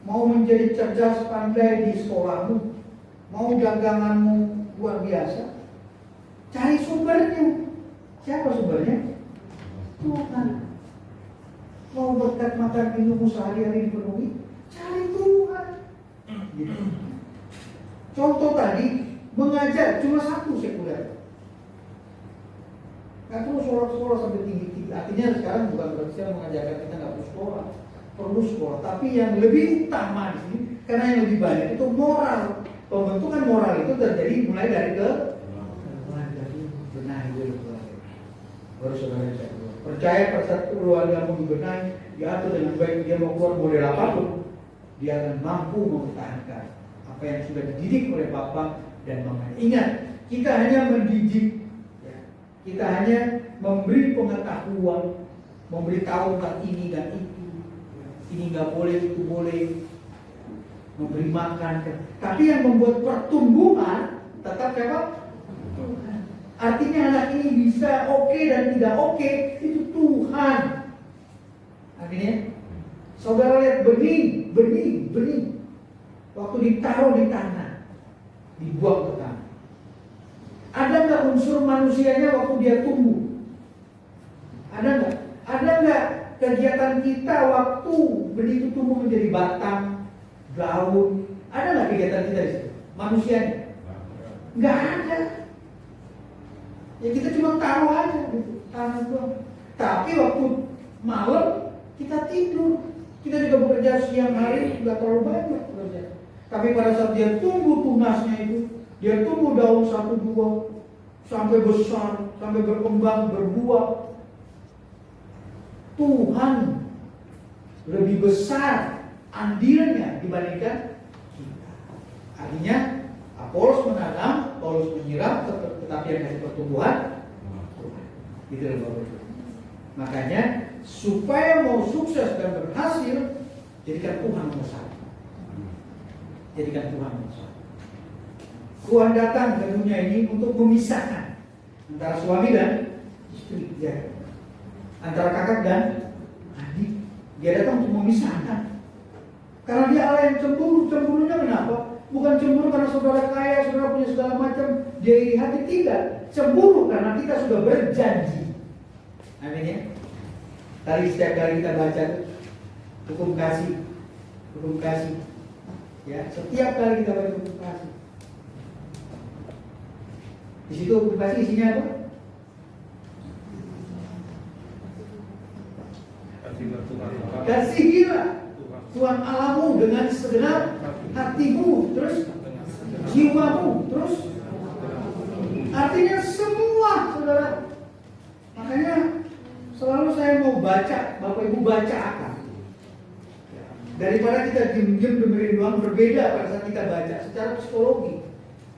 [SPEAKER 3] mau menjadi cerdas pandai di sekolahmu, mau daganganmu luar biasa, cari sumbernya. Siapa sumbernya? Tuhan. Mau berkat makan minummu sehari-hari dipenuhi, cari Tuhan. Gitu. Contoh tadi, mengajar cuma satu sekuler. Gak perlu sekolah sampai tinggi-tinggi. Artinya sekarang bukan berarti saya mengajarkan kita gak perlu sekolah, perlu sekolah. Tapi yang lebih utama di sini, karena yang lebih banyak itu moral. Pembentukan moral itu terjadi mulai dari benahi dulu keluarga. Baru saudara saya keluar. Percaya pada saat keluarga mau dibenahi, diatur dengan baik, dia mau keluar model apapun, dia akan mampu mempertahankan apa yang sudah dididik oleh bapak dan mama. Ingat, kita hanya mendidik, ya. Kita hanya memberi pengetahuan, memberitahu tentang ini dan itu, ini nggak boleh, itu boleh, memberi makan. Tapi yang membuat pertumbuhan tetap siapa? Tuhan. Artinya anak ini bisa oke dan tidak oke, itu Tuhan. Artinya, saudara lihat benih. Waktu ditaruh di tanah, dibuang ke tanah. Ada nggak unsur manusianya waktu dia tumbuh? Ada nggak? Ada nggak kegiatan kita waktu benih itu tumbuh menjadi batang, daun? Ada nggak kegiatan kita di situ? Manusianya? Nggak ada. Ya kita cuma taruh aja di tanah doang. Tapi waktu malam kita tidur. Kita juga bekerja siang hari, nggak terlalu banyak bekerja. Tapi pada saat dia tumbuh tunasnya itu, dia tumbuh daun 1-2 sampai besar, sampai berkembang, berbuah. Tuhan lebih besar andilnya dibandingkan kita. Artinya Apolos menanam, Paulus menyiram, tetapi yang kasih pertumbuhan Tuhan. Itu adalah Bapak Ibu. Makanya supaya mau sukses dan berhasil, jadikan Tuhan nomor satu. Jadikan Tuhan nomor satu. Tuhan datang ke dunia ini untuk memisahkan antara suami dan istri, ya. Antara kakak dan adik. Dia datang untuk memisahkan. Karena dia Allah yang cemburu. Cemburunya kenapa? Bukan cemburu karena saudara kaya, saudara punya segala macam, dia iri hati, tidak. Cemburu karena kita sudah berjanji. Amin ya. Tadi setiap kali kita baca hukum kasih, ya. Setiap kali kita baca hukum kasih, di situ hukum kasih isinya apa? Kasihilah Tuhan Allahmu dengan segenap hatimu, terus jiwamu, terus artinya semua, saudara. Makanya selalu saya mau baca, Bapak Ibu baca akan. Daripada kita diam-diam dengerin doang, berbeda pada saat kita baca secara psikologi.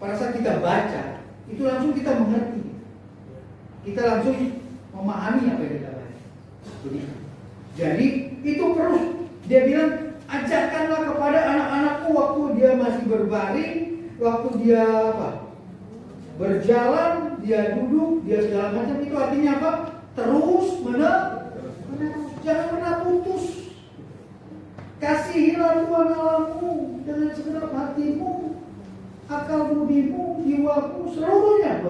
[SPEAKER 3] Pada saat kita baca, itu langsung kita mengerti. Kita langsung memahami apa yang kita baca. Jadi itu terus dia bilang, ajarkanlah kepada anak-anakku waktu dia masih berbaring, waktu dia berjalan, dia duduk, dia segala macam. Itu artinya apa? Terus menerus, jangan pernah putus. Kasihilah Tuhan Allahmu dengan segenap hatimu, akal budimu, jiwamu, seluruhnya.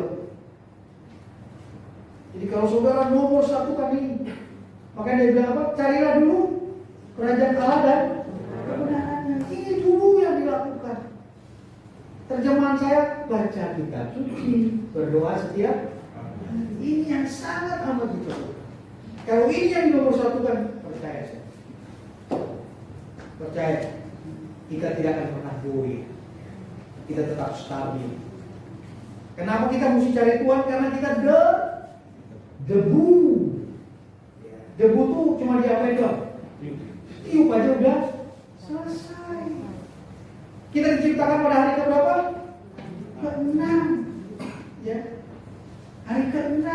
[SPEAKER 3] Jadi kalau saudara nomor satu kan ini, makanya dia bilang apa? Carilah dulu kerajaan Allah dan kebenarannya. Ini dulu yang dilakukan. Terjemahan saya, baca kitab suci, berdoa setiap. Ini yang sangat amat diperlukan. Kalau ini yang nomor satu kan, percaya saya. Percaya. kita tidak akan pernah goyah. Kita tetap stabil. Kenapa kita mesti cari Tuhan? Karena kita debu. Debu tuh cuma diapain doang? Tiup aja udah selesai. Kita diciptakan pada hari ke-berapa? Ke-6. Ya. Hari ke-6.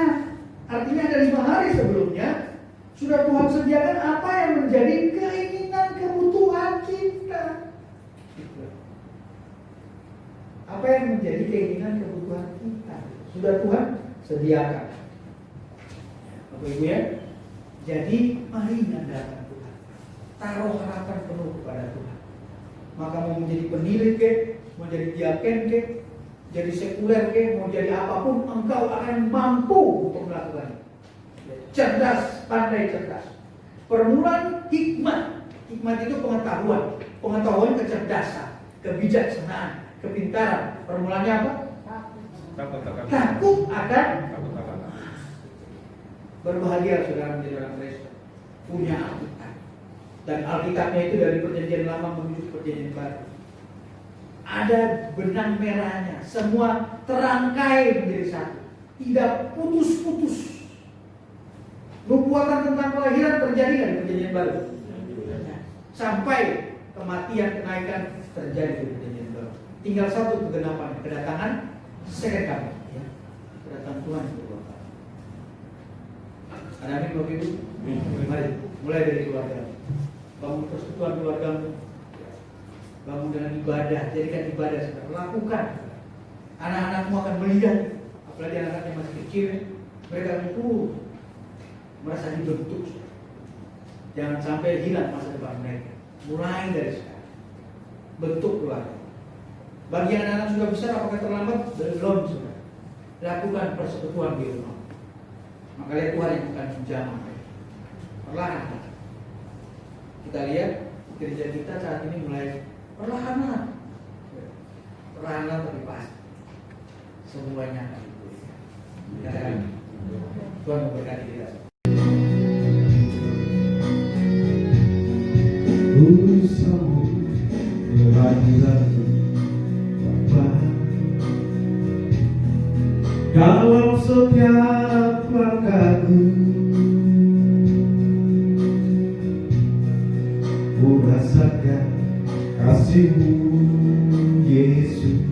[SPEAKER 3] Artinya ada 5 hari sebelumnya sudah Tuhan sediakan apa yang menjadi keinginan kebutuhan kita. Apa yang menjadi keinginan kebutuhan kita sudah Tuhan sediakan. Bapak Ibu ya. Jadi mari andalkan Tuhan. Taruh harapan penuh kepada Tuhan. Maka mau menjadi penilai ke, mau jadi diaken ke, jadi sekuler ke, mau jadi apapun, engkau akan mampu untuk melakukannya. Cerdas, pandai cerdas. Permulaan hikmat. Hikmat itu pengetahuan. Pengetahuan kecerdasan, kebijaksanaan, kepintaran. Permulaannya apa? Takut akan. Berbahagia saudara menjadi orang Kristen, punya Alkitab. Dan Alkitabnya itu dari perjanjian lama menuju perjanjian baru. Ada benang merahnya, semua terangkai menjadi satu, tidak putus-putus. Nubuatan tentang kelahiran terjadi di perjanjian baru, sampai kematian, kenaikan terjadi di perjanjian baru. Tinggal satu kegenapan, kedatangan second coming, ya. Kedatangan Tuhan itu. Ada amin Bapak Ibu? Mari, mulai dari keluarga. Bangun persekutuan keluargamu. Bangun dengan ibadah, jadikan ibadah saudara. Lakukan. Anak-anakmu akan melihat, apalagi anak-anak yang masih kecil, mereka akan merasa dibentuk. Jangan sampai hilang masa depan mereka. Mulai dari sekarang. Bentuk keluarga. Bagi anak-anak sudah besar, apakah terlambat? Belum sudah. Lakukan persekutuan di rumah. Maka lihat Tuhan yang bukan menjamah. Perlahan. Kita lihat gereja kita saat ini mulai perlahan. Perlahan tapi pasti. Semuanya akan dipulihkan. Tuhan memberkati kita.
[SPEAKER 1] Usahamu kehadiran Bapa dalam setiap langkahku, ku rasakan kasih-Mu Yesus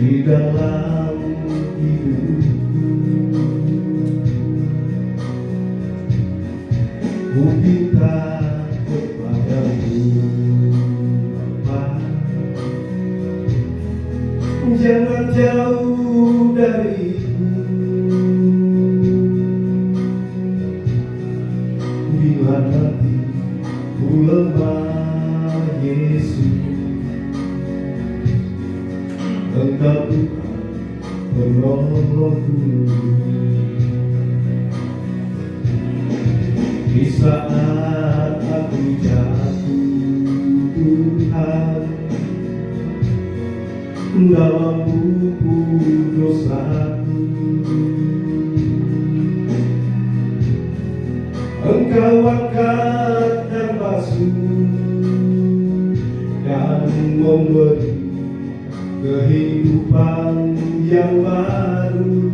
[SPEAKER 1] di dalam hidupku. Ku minta kepadamu Bapa, jangan jauh dariku. Bila nanti ku lemah Yesus, Engkau Tuhan penolongku. Di saat aku jatuh Tuhan dalam buku dosaku, Engkau angkat dan basuh dan memberi kehidupan yang baru.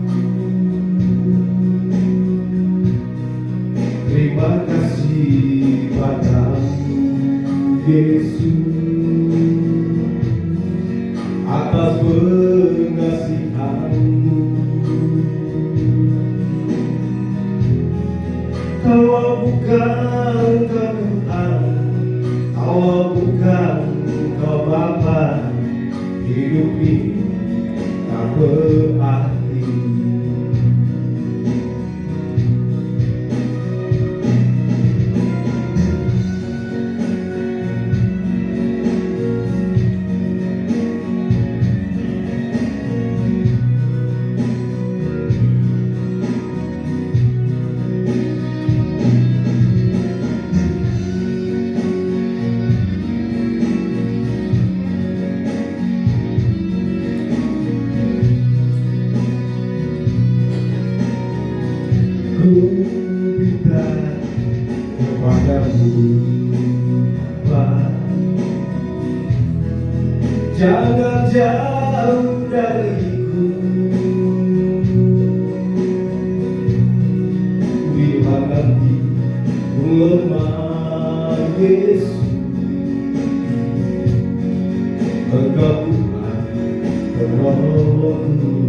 [SPEAKER 1] Terima kasih padamu Yesus atas pengasihan-Mu. Kalau bukan Tuhan, kalau bukan Kau Bapa, hidup ini tak berarti. Jangan jauh dariku, bila nanti ku lemah Yesus, Engkau Tuhan penolongku.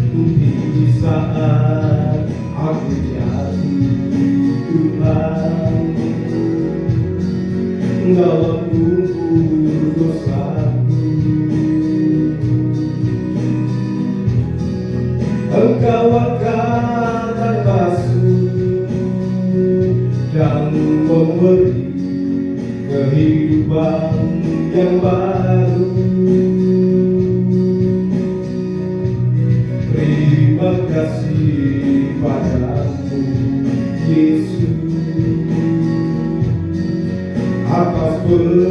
[SPEAKER 1] Di saat aku jatuh Tuhan, dalam kubur dosaku, Engkau akan basuh dan memberi kehidupan yang baru. Terima kasih padamu Yesus atas pengasihan-Mu.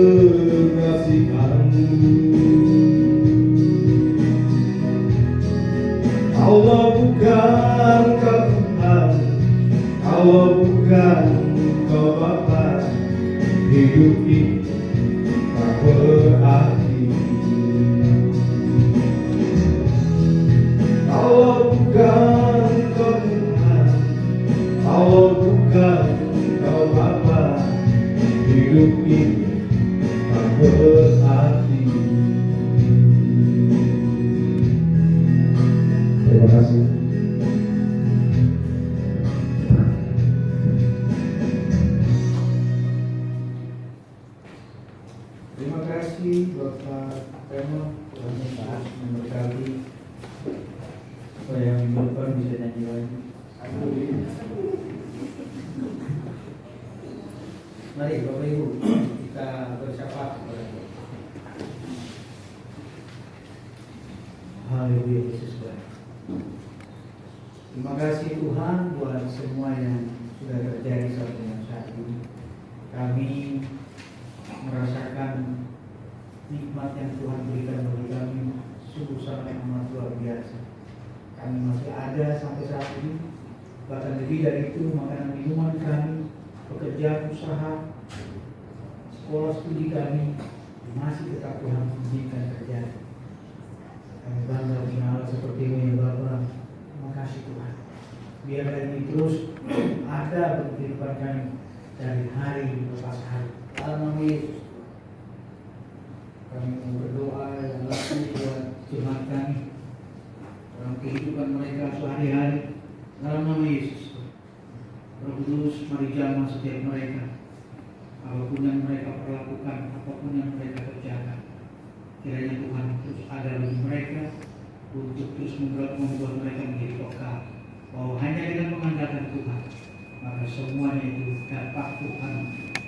[SPEAKER 1] Allah bukan Kau Tuhan, Allah bukan Kau Bapa, hidup ini tak berarti. Allah bukan Kau Tuhan, Allah bukan Kau Bapa, hidup ini tak berarti. Terima kasih.
[SPEAKER 3] Terima kasih Bapak Remo, Tuhan memberkati supaya minggu depan bisa nyanyi lagi. Mari Bapak Ibu kita bersapa kepada Tuhan. Haleluya, Yesus Tuhan. Terima kasih Tuhan buat semua yang sudah terjadi sampai dengan saat ini. Kami merasakan nikmat yang Tuhan berikan bagi kami sungguh sangat amat luar biasa. Kami masih ada sampai saat ini, bahkan lebih dari itu makanan minuman kami, pekerjaan usaha, sekolah studi kami masih tetap Tuhan izinkan terjadi. Kami bangga punya Allah seperti ini ya Bapa. Terima kasih Tuhan. Biarlah ini terus ada dalam kehidupan kami dari hari lepas hari. Dalam nama Yesus kami berdoa yang laku buat jemaat kami dalam kehidupan mereka sehari-hari. Dalam nama Yesus, Roh Kudus mari jamah setiap mereka. Apapun yang mereka perlakukan, apapun yang mereka kerjakan, kiranya Tuhan terus ada bagi mereka untuk terus membuat mereka menjadi peka bahwa hanya dengan mengandalkan Tuhan maka semuanya itu dapat Tuhan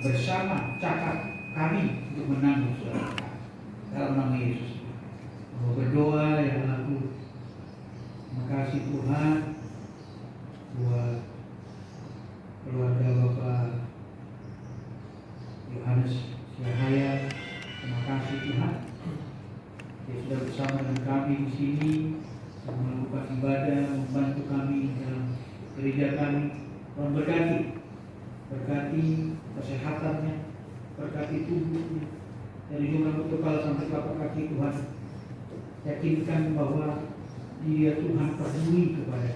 [SPEAKER 3] bersama cakap kami untuk menanggung saudara. Dalam nama Yesus, mau berdoa yang laku. Terima kasih Tuhan buat keluarga Bapak Yohanes Yahaya. Terima kasih Tuhan, Dia sudah bersama dengan kami di sini melakukan ibadah, membantu kami dalam gereja kami. Tuhan berkati kesehatannya, berkati tubuhnya dari ujung kepala sampai telapak kaki. Tuhan yakinkan bahwa Dia Tuhan peduli kepada.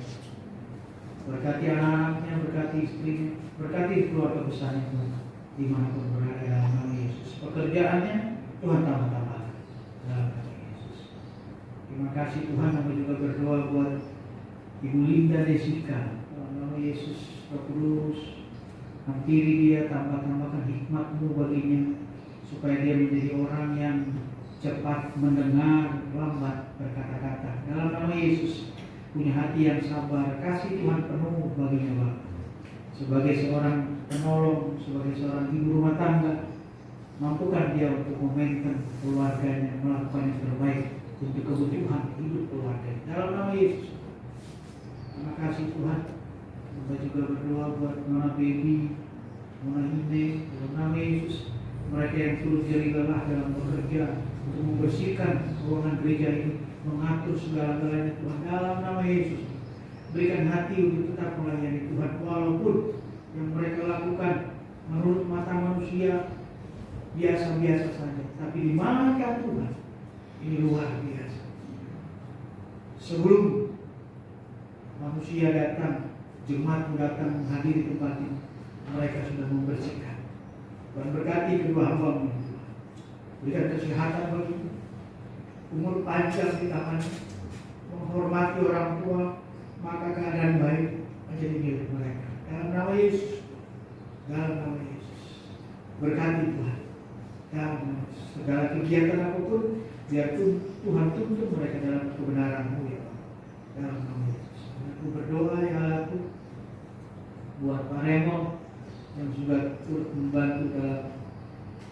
[SPEAKER 3] Berkati anak-anaknya, berkati istrinya, berkati keluarga besarnya Tuhan dimanapun berada dalam nama Yesus. Pekerjaannya Tuhan tambah-tambah dalam nama Yesus. Terima kasih Tuhan. Kami juga berdoa buat Ibu Linda Desika dalam nama Yesus. Roh Kudus hampiri dia, tambahkan hikmat-Mu baginya supaya dia menjadi orang yang cepat mendengar, lambat berkata-kata. Dalam nama Yesus, punya hati yang sabar, kasih Tuhan penuh baginya Bapak. Sebagai seorang penolong, sebagai seorang ibu rumah tangga, mampukan dia untuk memainkan keluarganya, melakukan yang terbaik untuk kebutuhan hidup keluarga. Dalam nama Yesus, terima kasih Tuhan. Kita juga berdoa buat Nona Baby, Nona Ine, dalam nama Yesus. Mereka yang terus jadi lelah dalam bekerja untuk membersihkan ruangan gereja ini, mengatur segala-galanya Tuhan. Dalam nama Yesus, berikan hati untuk tetap melayani Tuhan, walaupun yang mereka lakukan menurut mata manusia biasa-biasa saja. Tapi di mana Tuhan, ini luar biasa. Sebelum manusia datang, jemaat datang menghadiri tempat ini, mereka sudah membersihkan. Dan berkati kedua hamba-Mu, berikan kesehatan bagi umur panjang di tangan, menghormati orang tua, maka keadaan baik menjadi milik mereka. Dalam nama Yesus, dalam nama Yesus, berkati Tuhan. Dalam nama Yesus, segala kegiatan apapun, biar Tuhan tuntun mereka dalam kebenaran-Mu ya Allah. Dalam nama Yesus, aku berdoa ya Allah buat Pak Remo yang juga turut membantu dalam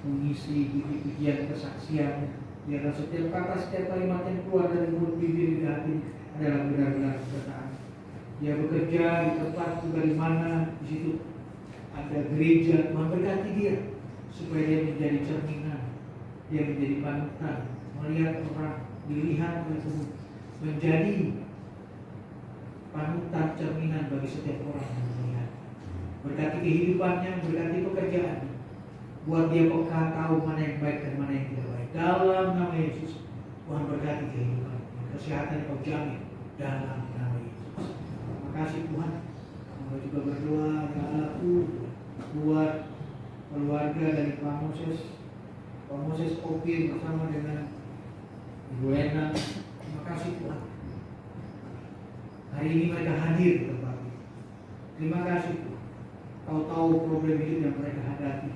[SPEAKER 3] mengisi puji-pujian kesaksian. Biarlah setiap kata, setiap kalimat yang keluar dari mulut, bibir, dan hati adalah benar-benar kenyataan. Dia bekerja di tempat juga di mana di situ ada gereja, Tuhan berkati dia supaya dia menjadi cerminan, dia menjadi panutan, melihat orang, dilihat oleh Tuhan, menjadi panutan cerminan bagi setiap orang yang melihat. Berkati kehidupannya, berkati pekerjaannya, buat dia peka tahu mana yang baik dan mana yang tidak baik. Dalam nama Yesus, Tuhan berkati kehidupannya, kesehatan Kau jamin dalam nama Yesus. Terima kasih Tuhan. Kami juga berdoa ya Allahku buat keluarga dari Pak Moses Opir bersama dengan Ibu Ena. Terima kasih Tuhan. Hari ini mereka hadir di tempat ini. Terima kasih Tuhan. Kau tahu problem hidup yang mereka hadapi,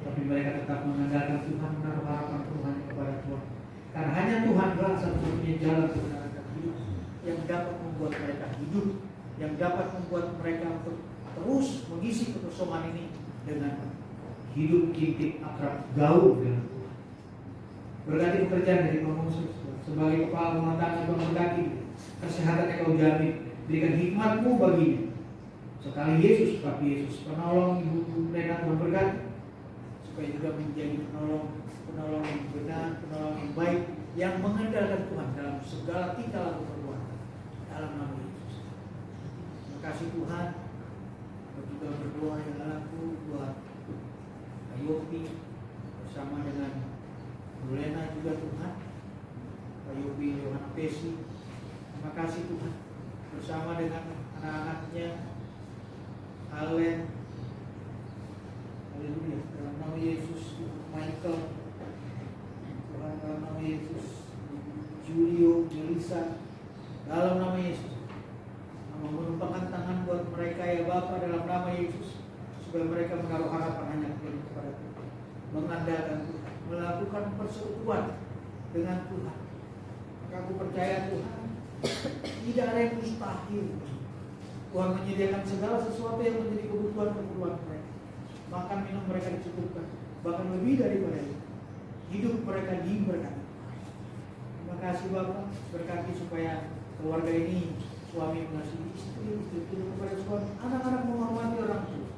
[SPEAKER 3] tapi mereka tetap mengandalkan Tuhan, menaruh harapan Tuhan kepada Tuhan. Karena hanya Tuhanlah satu-satunya jalan kebenaran dan hidup yang dapat membuat mereka hidup, yang dapat membuat mereka untuk terus mengisi kekosongan ini dengan hidup kintik akrab gaul dengan Tuhan. Berkati pekerjaan dari Pak Moses sebagai kepala rumah tangga, Tuhan berkati kesehatan yang Kau jamin, berikan hikmat-Mu baginya. Sekali Yesus, tapi Yesus penolong Ibu Rena, Tuhan berkati supaya juga menjadi penolong yang benar, penolong yang baik, yang mengandalkan Tuhan dalam segala tingkah laku perbuatan dalam nama Yesus. Terima kasih Tuhan. Aku juga berdoa yang aku buat Yopi bersama dengan Bu Lena juga Tuhan, Pak Yopi Yohana Pesi. Terima kasih Tuhan, bersama dengan anak-anaknya Allen, haleluya, dalam nama Yesus. Michael, Tuhan, dalam nama Yesus. Julio, Melissa, dalam nama Yesus. Menumpahkan tangan buat mereka ya Bapa dalam nama Yesus, supaya mereka menaruh harapan hanya kepada Tuhan, mengandalkan Tuhan, melakukan persekutuan dengan Tuhan. Maka aku percaya Tuhan, tidak ada yang mustahil. Tuhan menyediakan segala sesuatu yang menjadi kebutuhan mereka. Makan minum mereka dicukupkan, bahkan lebih daripada itu. Hidup mereka diberkati. Terima kasih Bapak, berkati supaya keluarga ini, suami mengasihi istri, istri kepada suami, anak-anak menghormati orang tua.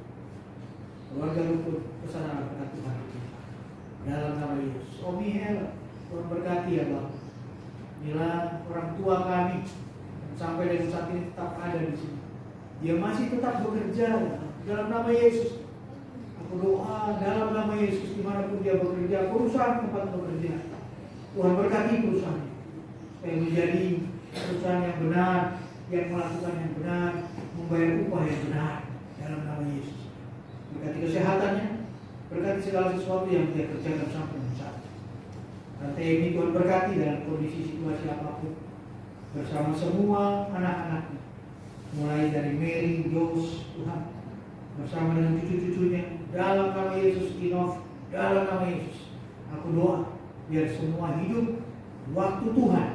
[SPEAKER 3] Keluarga luput kesalahan berkat Tuhan. Dalam nama Yesus. Omi Hel, Tuhan berkati ya Bapak. Inilah orang tua kami sampai dari saat ini tetap ada di sini. Dia masih tetap bekerja dalam nama Yesus. Aku doa dalam nama Yesus, dimanapun dia bekerja, perusahaan tempat bekerja, Tuhan berkati perusahaan supaya menjadi perusahaan yang benar, yang melakukan yang benar, membayar upah yang benar dalam nama Yesus. Berkati kesehatannya, berkati segala sesuatu yang dia kerjakan sampai saat. Rantai ini Tuhan berkati dalam kondisi situasi apapun, bersama semua anak-anaknya, mulai dari Mary, Jos, Tuhan, bersama dengan cucu-cucunya, dalam nama Yesus, Inov, dalam nama Yesus. Aku doa biar semua hidup waktu Tuhan.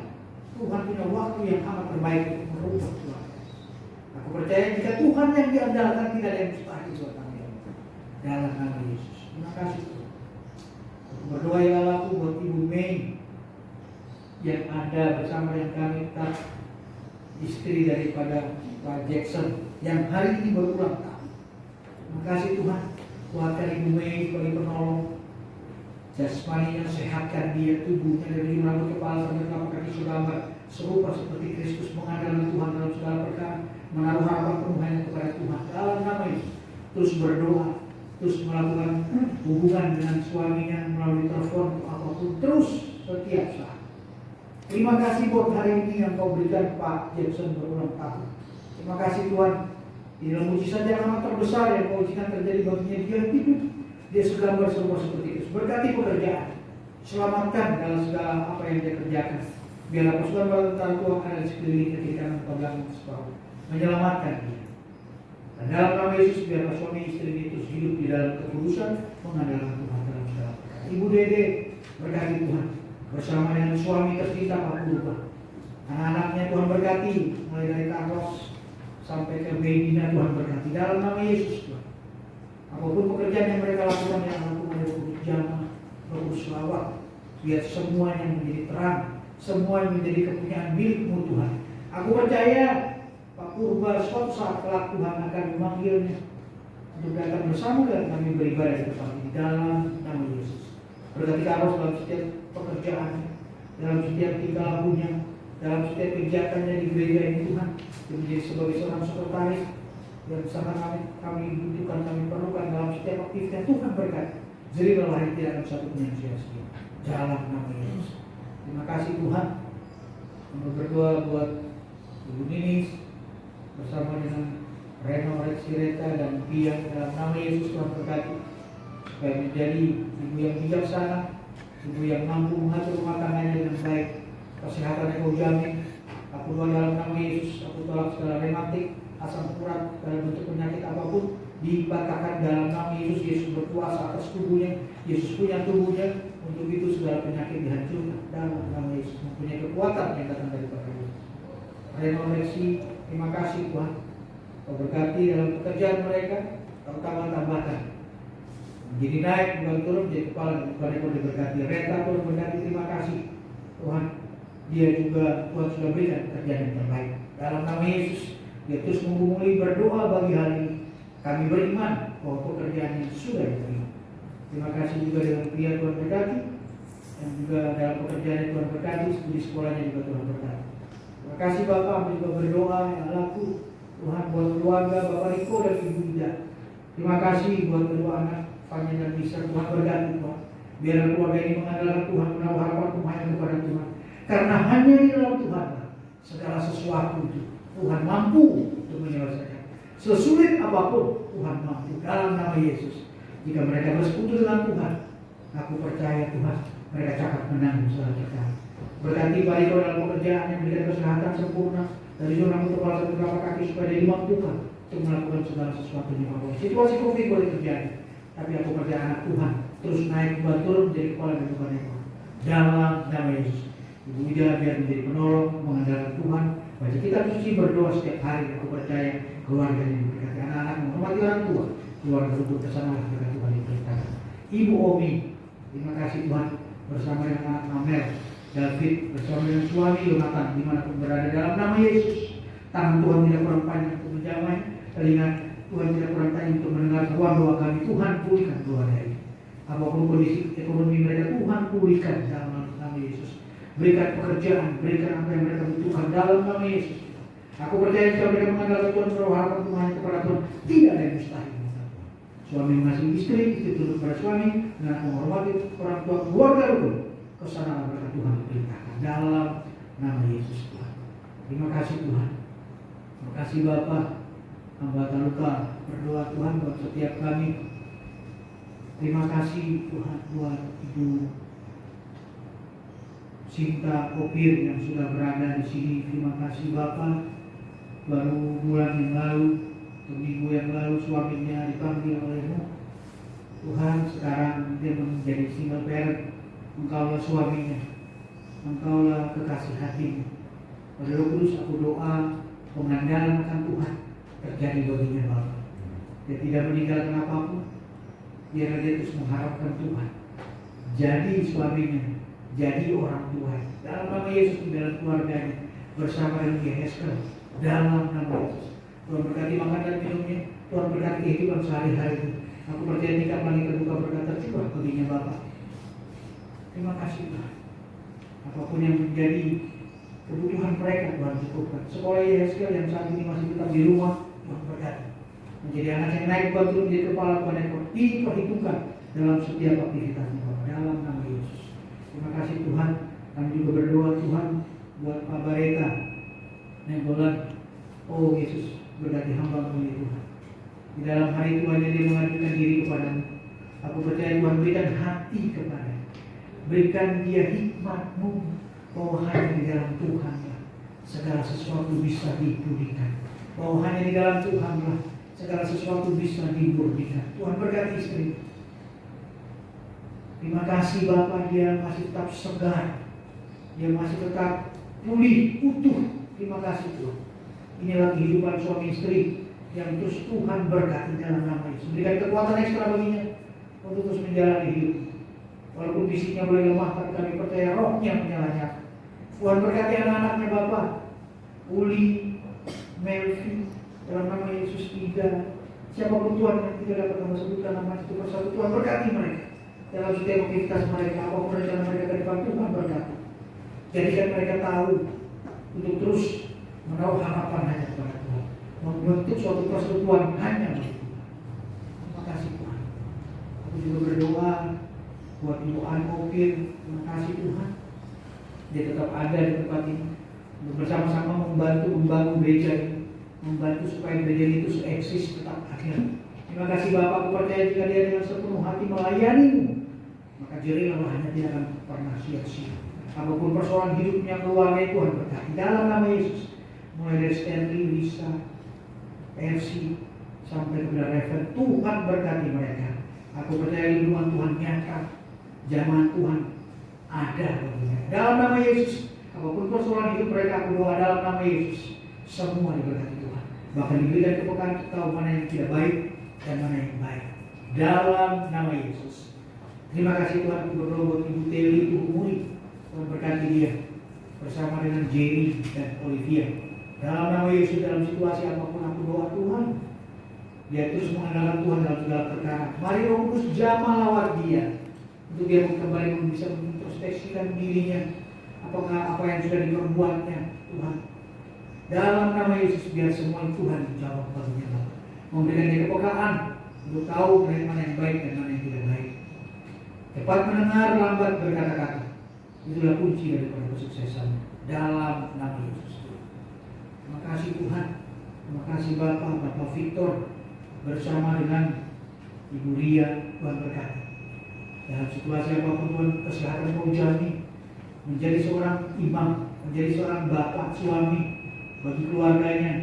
[SPEAKER 3] Tuhan punya waktu yang amat terbaik untuk merubah Tuhan. Aku percaya jika Tuhan yang diandalkan, tidak ada yang mustahil buat kami. Dalam nama Yesus. Terima kasih Tuhan. Aku berdoa ya Allah buat Ibu Mei yang ada bersama dengan kami, istri daripada Pak Jackson yang hari ini berulang tahun. Terima kasih Tuhan, kuatkan Ibu Mei sebagai penolong. Jasmaninya sehatkan dia, tubuhnya dari ujung rambut kepala sampai telapak kaki sudah serupa seperti Kristus, mengandalkan Tuhan dalam segala perkara, menaruh harapan penuh hanya kepada Tuhan. Dalam nama Yesus, terus berdoa terus melakukan hubungan dengan suaminya melalui telepon atau apapun, terus setiap saat. Terima kasih buat hari ini yang kau berikan Pak Jackson berulang tahun. Terima kasih Tuhan, di dalam mujizat yang amat terbesar yang kau izinkan terjadi baginya, dia hidup, dia segala berseru seperti itu. Berkati pekerjaan, selamatkan dalam segala apa yang dia kerjakan. Biarlah pasukan bala Tuhan ada di sekelilingnya, kiri kanan belakang separuh, menyelamatkan dia. Dan dalam nama Yesus, biarlah suami istri itu hidup di dalam ketulusan, mengandalkan Tuhan dalam segala perkara. Ibu Dede, berkati Tuhan bersama dengan suami tercinta Pak Purba. Anak-anaknya Tuhan berkati, mulai dari Carlos sampai ke Medina, Tuhan berkati dalam nama Yesus Tuhan. Apapun pekerjaan yang mereka lakukan, yang lakukan ada jamaah, berurus selawat, biar semuanya menjadi terang, semua menjadi kepunyaan milikmu Tuhan. Aku percaya Pak Purba suatu saat kelak Tuhan akan memanggilnya untuk datang bersama dengan kami beribadah di tempat ini dalam nama Yesus. Berkati Carlos dalam setiap pekerjaannya, dalam setiap tingkah lakunya, dalam setiap kegiatannya di gereja ini Tuhan. Dia menjadi sebagai seorang sekretaris yang sangat kami butuhkan, kami perlukan dalam setiap aktivitas. Tuhan berkati. Jadi lelah itu tidak akan satu pun yang sia-sia. Dalam nama Yesus. Terima kasih Tuhan. Kami berdoa buat Ibu Ninis bersama dengan Reno, Rexireta dan Pia, dalam nama Yesus Tuhan berkati supaya menjadi ibu yang bijaksana, ibu yang mampu mengatur rumah tangganya dengan baik, kesehatan yang kau jamin. Aku doa dalam nama Yesus, aku tolak segala rematik, asam urat, dalam bentuk penyakit apapun dibatakan dalam nama Yesus. Yesus berkuasa atas tubuhnya, Yesus punya tubuhnya, untuk itu segala penyakit dihancurkan dalam nama Yesus, mempunyai kekuatan yang datang daripada Yesus. Reno, Lexi, terima kasih Tuhan. Kau berkati dalam pekerjaan mereka, kau tambah-tambahkan, menjadi naik bukan turun, menjadi kepala bukan ekor, diberkati. Reta Tuhan berkati, terima kasih Tuhan. Dia juga Tuhan sudah berikan pekerjaan yang terbaik dalam nama Yesus. Dia terus menghubungi berdoa bagi hari ini. Kami beriman bahwa pekerjaannya sudah diterima. Terima kasih juga dengan Pia Tuhan berkati, dan juga dalam pekerjaan Tuhan berkati, studi sekolahnya juga Tuhan berkati. Terima kasih Bapak, kami juga berdoa yang laku Tuhan buat keluarga Bapak Riko dan Ibu Ida. Terima kasih buat kedua anak Fanya dan Bisa. Tuhan berkati Tuhan. Biar keluarga ini mengandalkan Tuhan, menaruh harapan hanya kepada Tuhan. Karena hanya di dalam Tuhan segala sesuatu itu Tuhan mampu untuk menyelesaikan. Sesulit apapun Tuhan mampu dalam nama Yesus. Jika mereka bersekutu dengan Tuhan, aku percaya Tuhan mereka cakap menang segala perkara. Berkati Pak Riko dalam pekerjaan yang memberikan kesehatan sempurna, dari zona untuk kepala sampai telapak kaki, supaya dia dimampukan untuk melakukan segala sesuatu yang apapun. Situasi COVID boleh terjadi, tapi aku percaya anak Tuhan terus naik buat turun menjadi kepala dan bukan ekor. Dalam nama Yesus. Ibu Ida biar menjadi penolong, mengandalkan Tuhan. Baca kitab suci, berdoa setiap hari. Aku percaya keluarga yang diberkati, anak-anak menghormati orang tua, keluarga rukun kesana berkat Tuhan diberkati. Ibu Omi, terima kasih Tuhan, bersama dengan anak Amel, David, bersama dengan suami Yonatan, dimanapun berada dalam nama Yesus. Tangan Tuhan tidak kurang panjang untuk menjamai, telinga Tuhan tidak kurang panjang untuk mendengar seruan doa kami. Tuhan pulihkan keluarga ini. Apapun kondisi ekonomi mereka, Tuhan pulihkan dalam nama Yesus. Berikan pekerjaan, berikan apa yang mereka butuhkan dalam nama Yesus. Aku percaya jika mereka mengandalkan Tuhan, berharap Tuhan kepada Tuhan, tidak ada yang mustahil. Suami mengasihi istri, istri tunduk pada suami, dengan menghormati orang tua, keluarga rukun. Kesana berkat Tuhan diperintahkan dalam nama Yesus Tuhan. Terima kasih Tuhan. Terima kasih Bapak. Hamba Taluka berdoa Tuhan buat setiap kami. Terima kasih Tuhan buat Ibu Sinta Kopir yang sudah berada di sini. Terima kasih Bapak. Baru bulan yang lalu, minggu yang lalu suaminya dipanggil olehmu. Tuhan, sekarang dia menjadi single parent. Engkaulah suaminya, engkaulah kekasih hatimu. Pada Roh Kudus aku doa pengandalan akan Tuhan terjadi baginya Bapak. Dia tidak meninggalkan apapun, biar dia terus mengharapkan Tuhan. Jadi suaminya, jadi orang Tuhan. Dalam nama Yesus, di dalam keluarganya, bersama dengan dia Heskel, dalam nama Yesus. Tuhan berkati makan dan minumnya, Tuhan berkati kehidupan sehari-hari. Aku percaya tingkap langit terbuka berkata curah baginya Bapak. Terima kasih Tuhan. Apapun yang menjadi kebutuhan mereka Tuhan cukupkan. Sekolah Yeskel yang saat ini masih tetap di rumah, Tuhan berkati. menjadi anak yang naik batu menjadi kepala bukan ekor, diperhitungkan dalam setiap aktivitasnya Bapa, dalam nama Yesus. Terima kasih Tuhan. Kami juga berdoa Tuhan buat Pak Bareta Nenggolan. Oh Yesus, berkati hamba ini Tuhan. Di dalam hari Tuhan yang dia mengajukan diri kepadamu, aku percaya Tuhan berikan hati kepadanya, berikan dia hikmat-Mu, bahwa hanya di dalam Tuhanlah segala sesuatu bisa dipulihkan, bahwa hanya di dalam Tuhanlah segala sesuatu bisa dimurnikan. Tuhan berkati istri. Terima kasih Bapak, dia masih tetap segar, dia masih tetap pulih, utuh. Terima kasih Tuhan. Inilah kehidupan suami istri yang terus Tuhan berkati dalam nama Yesus. Berikan kekuatan ekstra baginya untuk terus menjalani hidup. Walaupun fisiknya boleh lemah, tapi kami percaya rohnya menyalanya. Tuhan berkati anak-anaknya Bapak, Uli, Melvi, dalam nama Yesus tidak. Siapapun Tuhan yang tidak dapat kami sebutkan nama itu persatu, Tuhan berkati mereka. Dalam setiap aktivitas mereka, apapun rencana mereka ke depan, Tuhan berkati. Jadikan mereka tahu untuk terus menaruh harapan hanya kepada Tuhan, membentuk suatu persekutuan hanya bagi Tuhan. Terima kasih Tuhan. Aku juga berdoa buat Ibu Anopir. Terima kasih Tuhan, dia tetap ada di tempat ini untuk bersama-sama membantu membangun gereja ini, membantu supaya gereja itu eksis tetap ada. Terima kasih Bapak, aku percaya jika dia dengan sepenuh hati melayani-Mu, maka jerih hanya dia akan pernah sia-sia. Apapun persoalan hidupnya, keluarga Tuhan berkati dalam nama Yesus. Mulai dari Stanley, Lisa, Percy, sampai kepada Reven, Tuhan berkati mereka. Aku percaya lindungan Tuhan nyata, zaman Tuhan ada baginya. Dalam nama Yesus, apapun persoalan hidup mereka, aku doa dalam nama Yesus, semua diberkati Tuhan. Bahkan diberikan kepekaan tahu mana yang tidak baik dan mana yang baik. Dalam nama Yesus. Terima kasih Tuhan, aku berdoa buat Ibu Teli, Ibu Muri. Tuhan berkati dia bersama dengan Jerry dan Olivia. Dalam nama Yesus, dalam situasi apapun aku doa Tuhan, dia terus mengandalkan Tuhan dalam segala perkara. Mari Roh Kudus jamah lawat dia, untuk dia kembali bisa mengintrospeksikan dirinya, apakah apa yang sudah diperbuatnya Tuhan. Dalam nama Yesus, biar semua Tuhan dijawab baginya, memberikan dia kepekaan untuk tahu mana yang baik dan mana yang tidak baik. Cepat mendengar, lambat berkata-kata. Itulah kunci daripada kesuksesan dalam nama Yesus. Terima kasih Tuhan. Terima kasih Bapak Victor bersama dengan Ibu Ria. Tuhan berkati. Dalam situasi apapun Tuhan, kesehatan kau jalani, menjadi seorang imam, menjadi seorang bapak, suami bagi keluarganya.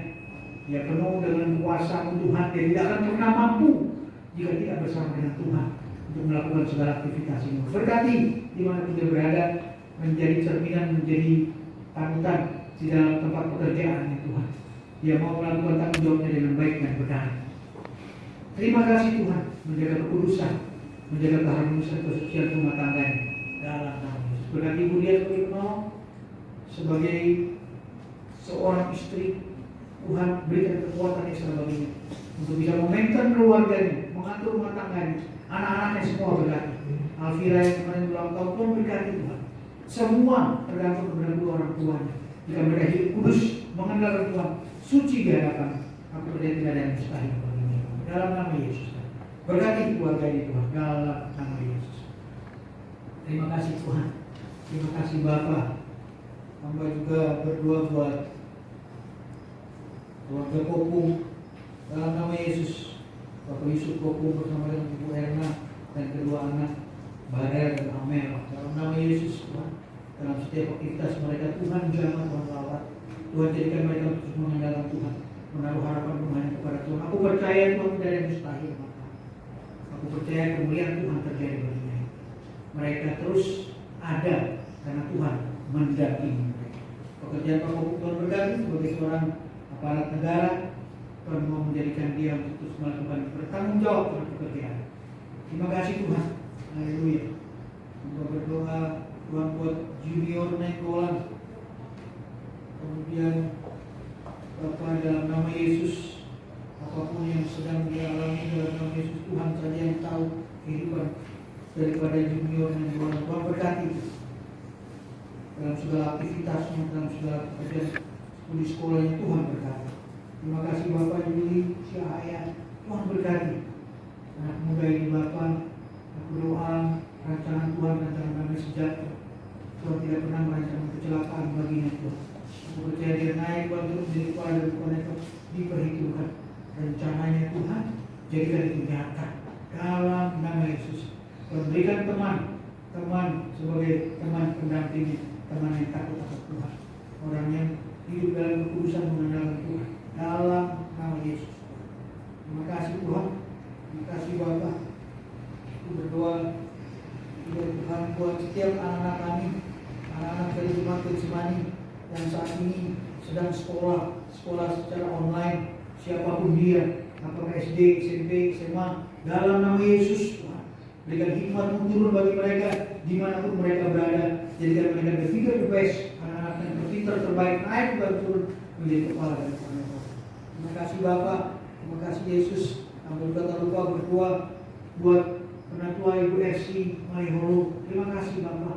[SPEAKER 3] Dia penuh dengan kuasa Tuhan. Dia tidak akan pernah mampu jika tidak bersama dengan Tuhan untuk melakukan segala aktivitas ini. Berkati dimanapun dia berada, menjadi cerminan, menjadi panutan di dalam tempat pekerjaannya Tuhan. Dia mau melakukan tanggung jawabnya dengan baik dan benar. Terima kasih Tuhan, menjaga kekudusan, menjaga keharmonisan kesucian rumah tangganya dalam nama Yesus. Berkati Ibu dia sebagai penolong, sebagai seorang istri, Tuhan berikan kekuatan yang serba baginya untuk bisa memaintain keluarganya, mengatur rumah tangganya, anak-anaknya semua berkati. Alvira yang kemarin ulang tahun, Tuhan berkati Tuhan. Semua tergantung kepada kedua orang tuanya. Jika mereka hidup kudus, mengenal Tuhan, suci di hadapan, aku percaya tidak ada yang mustahil baginya. Dalam nama Yesus. Berkati keluarga ini Tuhan, dalam nama Yesus. Terima kasih Tuhan. Terima kasih Bapak. Hamba juga berdoa buat keluarga Kopung dalam nama Yesus. Bapak Yusuf Kopung bersama dengan Ibu Erna dan kedua anak Barel dan Amel. Dalam nama Yesus Tuhan, dalam setiap aktivitas mereka Tuhan jamah, Tuhan rawat. Tuhan jadikan mereka untuk mengandalkan Tuhan, menaruh harapan rumahnya kepada Tuhan. Aku percaya Tuhan tidak ada yang mustahil. Aku percaya kemuliaan Tuhan terjadi baginya. Mereka terus ada karena Tuhan mendampingi mereka. Pekerjaan Pak Kopung Tuhan berganti sebagai seorang aparat negara. Tuhan mau menjadikan dia untuk terus melakukan bertanggung jawab dalam pekerjaan. Terima kasih Tuhan. Haleluya. Kita berdoa Tuhan buat Junior Nenggolan. Kemudian Bapak dalam nama Yesus, apapun yang sedang dia alami dalam nama Yesus, Tuhan saja yang tahu kehidupan daripada Junior Nenggolan. Tuhan berkati dalam segala aktivitasnya, dalam segala pekerjaan di sekolahnya, Tuhan berkati. Terima kasih Bapak Juli Syahaya Tuhan berkati anak muda ini Bapa. Aku doa rancangan Tuhan, rancangan damai sejahtera. Tuhan tidak pernah merancang kecelakaan baginya Tuhan. Aku percaya dia naik Tuhan terus menjadi kepala dan Tuhan itu diperhitungkan rencananya Tuhan. Jadikan itu nyata dalam nama Yesus. Tuhan berikan teman sebagai teman pendampingnya, teman yang takut akan Tuhan, orang yang hidup dalam kekudusan mengandalkan Tuhan dalam nama Yesus. Terima kasih Tuhan, terima kasih Bapa. Aku berdoa Tuhan buat setiap anak-anak kami, anak-anak dari Jemaat Getsemani yang saat ini sedang sekolah secara online, siapapun dia, apakah SD, SMP, SMA, dalam nama Yesus Tuhan. Berikan hikmat turun bagi mereka dimanapun mereka berada. Jadikan mereka berpikir the best, anak-anak yang berpintar terbaik naik dan turun menjadi kepala dan kepala. Terima kasih Bapa, terima kasih Yesus. Kami lupa berdoa buat Penatua Ibu Esi Maiholo. Terima kasih Bapa.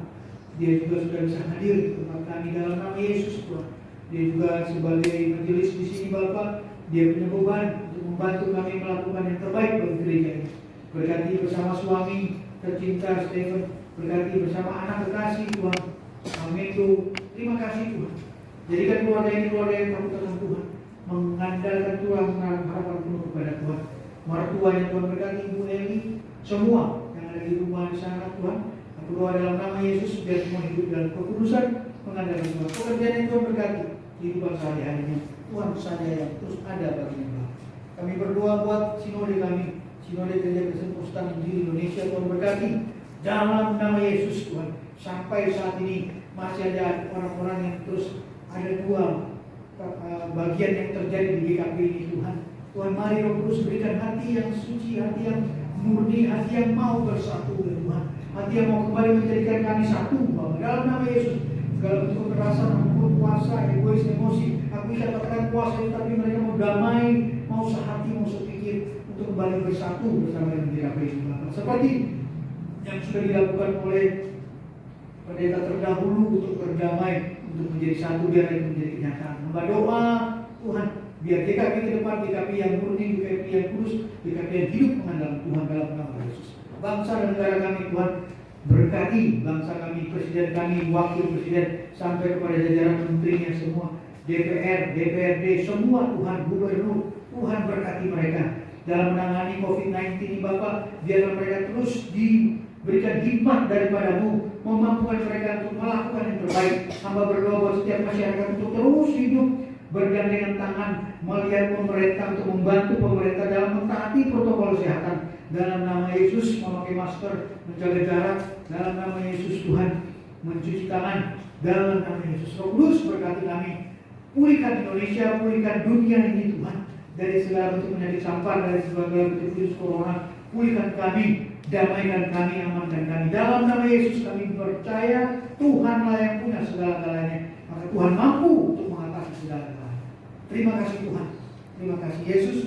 [SPEAKER 3] Dia juga sudah bisa hadir di tempat kami dalam nama Yesus Tuhan. Dia juga sebagai majelis di sini Bapa, dia punya beban untuk membantu kami melakukan yang terbaik bagi gereja ini. Berkati bersama suami tercinta Stephen, berkati bersama anak kekasih Tuhan. Amin Tuhan. Terima kasih Tuhan. Jadikan keluarga ini keluarga yang takut akan Tuhan, mengandalkan Tuhan, menaruh harapan penuh kepada Tuhan. Mertuanya Tuhan berkati Ibu Eli, semua yang ada di rumah di sana Tuhan. Aku doa dalam nama Yesus biar semua hidup dalam kekudusan mengandalkan Tuhan. Pekerjaan yang Tuhan berkati kehidupan sehari-harinya. Tuhan saja yang terus ada baginya. Kami berdoa buat sinode kami, sinode Gereja Kristen Protestan di Indonesia. Tuhan berkati dalam nama Yesus Tuhan. Sampai saat ini masih ada orang-orang yang terus ada dua bagian yang terjadi di GKP ini Tuhan. Tuhan mari Roh Kudus berikan hati yang suci, hati yang murni, hati yang mau bersatu dengan Tuhan, hati yang mau kembali menjadikan kami satu Bapak. Dalam nama Yesus, segala bentuk kekerasan, maupun kuasa, egois, emosi, aku bisa katakan kuasa itu, tapi mereka mau damai, mau sehati, mau sepikir untuk kembali bersatu bersama dengan GKP ini Bapak. Seperti yang sudah dilakukan oleh pendeta terdahulu untuk berdamai, untuk menjadi satu, biar itu menjadi kenyataan. Hamba doa Tuhan, biar GKP ke depan, GKP yang murni, GKP yang kudus, GKP yang hidup mengandalkan Tuhan dalam nama Yesus. Bangsa dan negara kami Tuhan, berkati bangsa kami, presiden kami, wakil presiden, sampai kepada jajaran menterinya semua, DPR, DPRD, semua Tuhan, gubernur, Tuhan berkati mereka dalam menangani COVID-19 ini Bapak. Biarlah mereka terus diberikan hikmat daripadamu, memampukan mereka untuk melakukan yang terbaik. Hamba berdoa buat setiap masyarakat untuk terus hidup bergandengan tangan melihat pemerintah, untuk membantu pemerintah dalam mentaati protokol kesehatan. Dalam nama Yesus, memakai masker, menjaga jarak. Dalam nama Yesus Tuhan, mencuci tangan. Dalam nama Yesus, Roh Kudus berkati kami. Pulihkan Indonesia, pulihkan dunia ini Tuhan, dari segala bentuk penyakit sampar, dari segala bentuk virus corona. Pulihkan kami, damaikan kami, amankan kami. Dalam nama Yesus kami percaya Tuhanlah yang punya segala-galanya. Maka Tuhan mampu untuk mengatasi segala-galanya. Terima kasih Tuhan, terima kasih Yesus.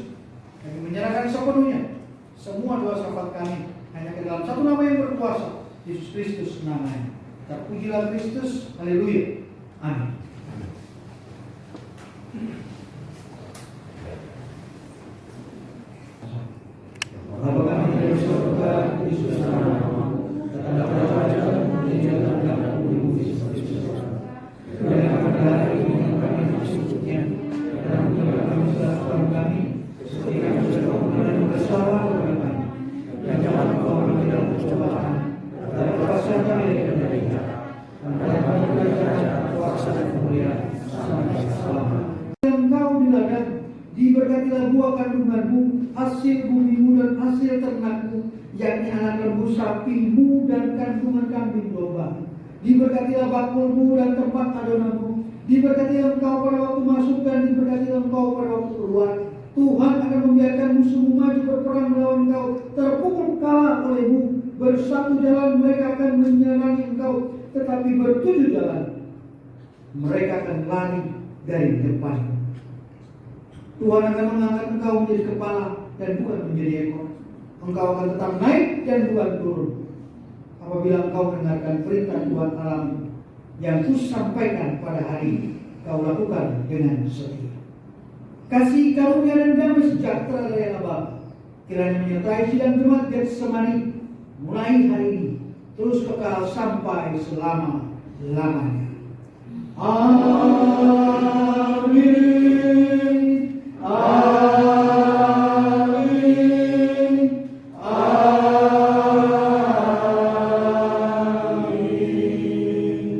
[SPEAKER 3] Kami menyerahkan sepenuhnya semua doa syafaat kami hanya ke dalam satu nama yang berkuasa, Yesus Kristus namanya. Terpujilah Kristus, haleluya, amin. Bapa kami yang di surga, Yesus namamu, tetaplah kerajaan-Mu, dijadikan kami seperti di surga. Berikanlah hari ini kami maksudnya, dan berikanlah kami kesalahan kami, seperti kami sudah mengampuni bersalah kepada kami. Dan jangan kau kami dalam pencobaan, tetapi lepaskan kami dari yang jahat. Dan kami kerajaan, kuasa dan kemuliaan sampai selama. Engkau di ladang, diberkatilah buah kandunganmu, hasil bumimu dan hasil ternakmu, yakni anak lembu sapimu dan kandungan kambing domba. Diberkatilah bakulmu dan tempat adonanmu. Diberkatilah engkau pada waktu masuk dan diberkatilah engkau pada waktu keluar. Tuhan akan membiarkan musuhmu maju berperang melawan engkau, terpukul kalah olehmu. Bersatu jalan mereka akan menyerangi engkau, tetapi bertujuh jalan mereka akan lari dari depan. Tuhan akan mengangkat engkau menjadi kepala dan bukan menjadi ekor. Engkau akan tetap naik dan bukan turun, apabila engkau mendengarkan perintah Tuhan Allahmu yang kusampaikan pada hari ini, kau lakukan dengan setia. Kasih karunia dan damai sejahtera dari Allah Bapa kiranya menyertai sidang Jumat Getsemani mulai hari ini terus kekal sampai selama-lamanya. Amin.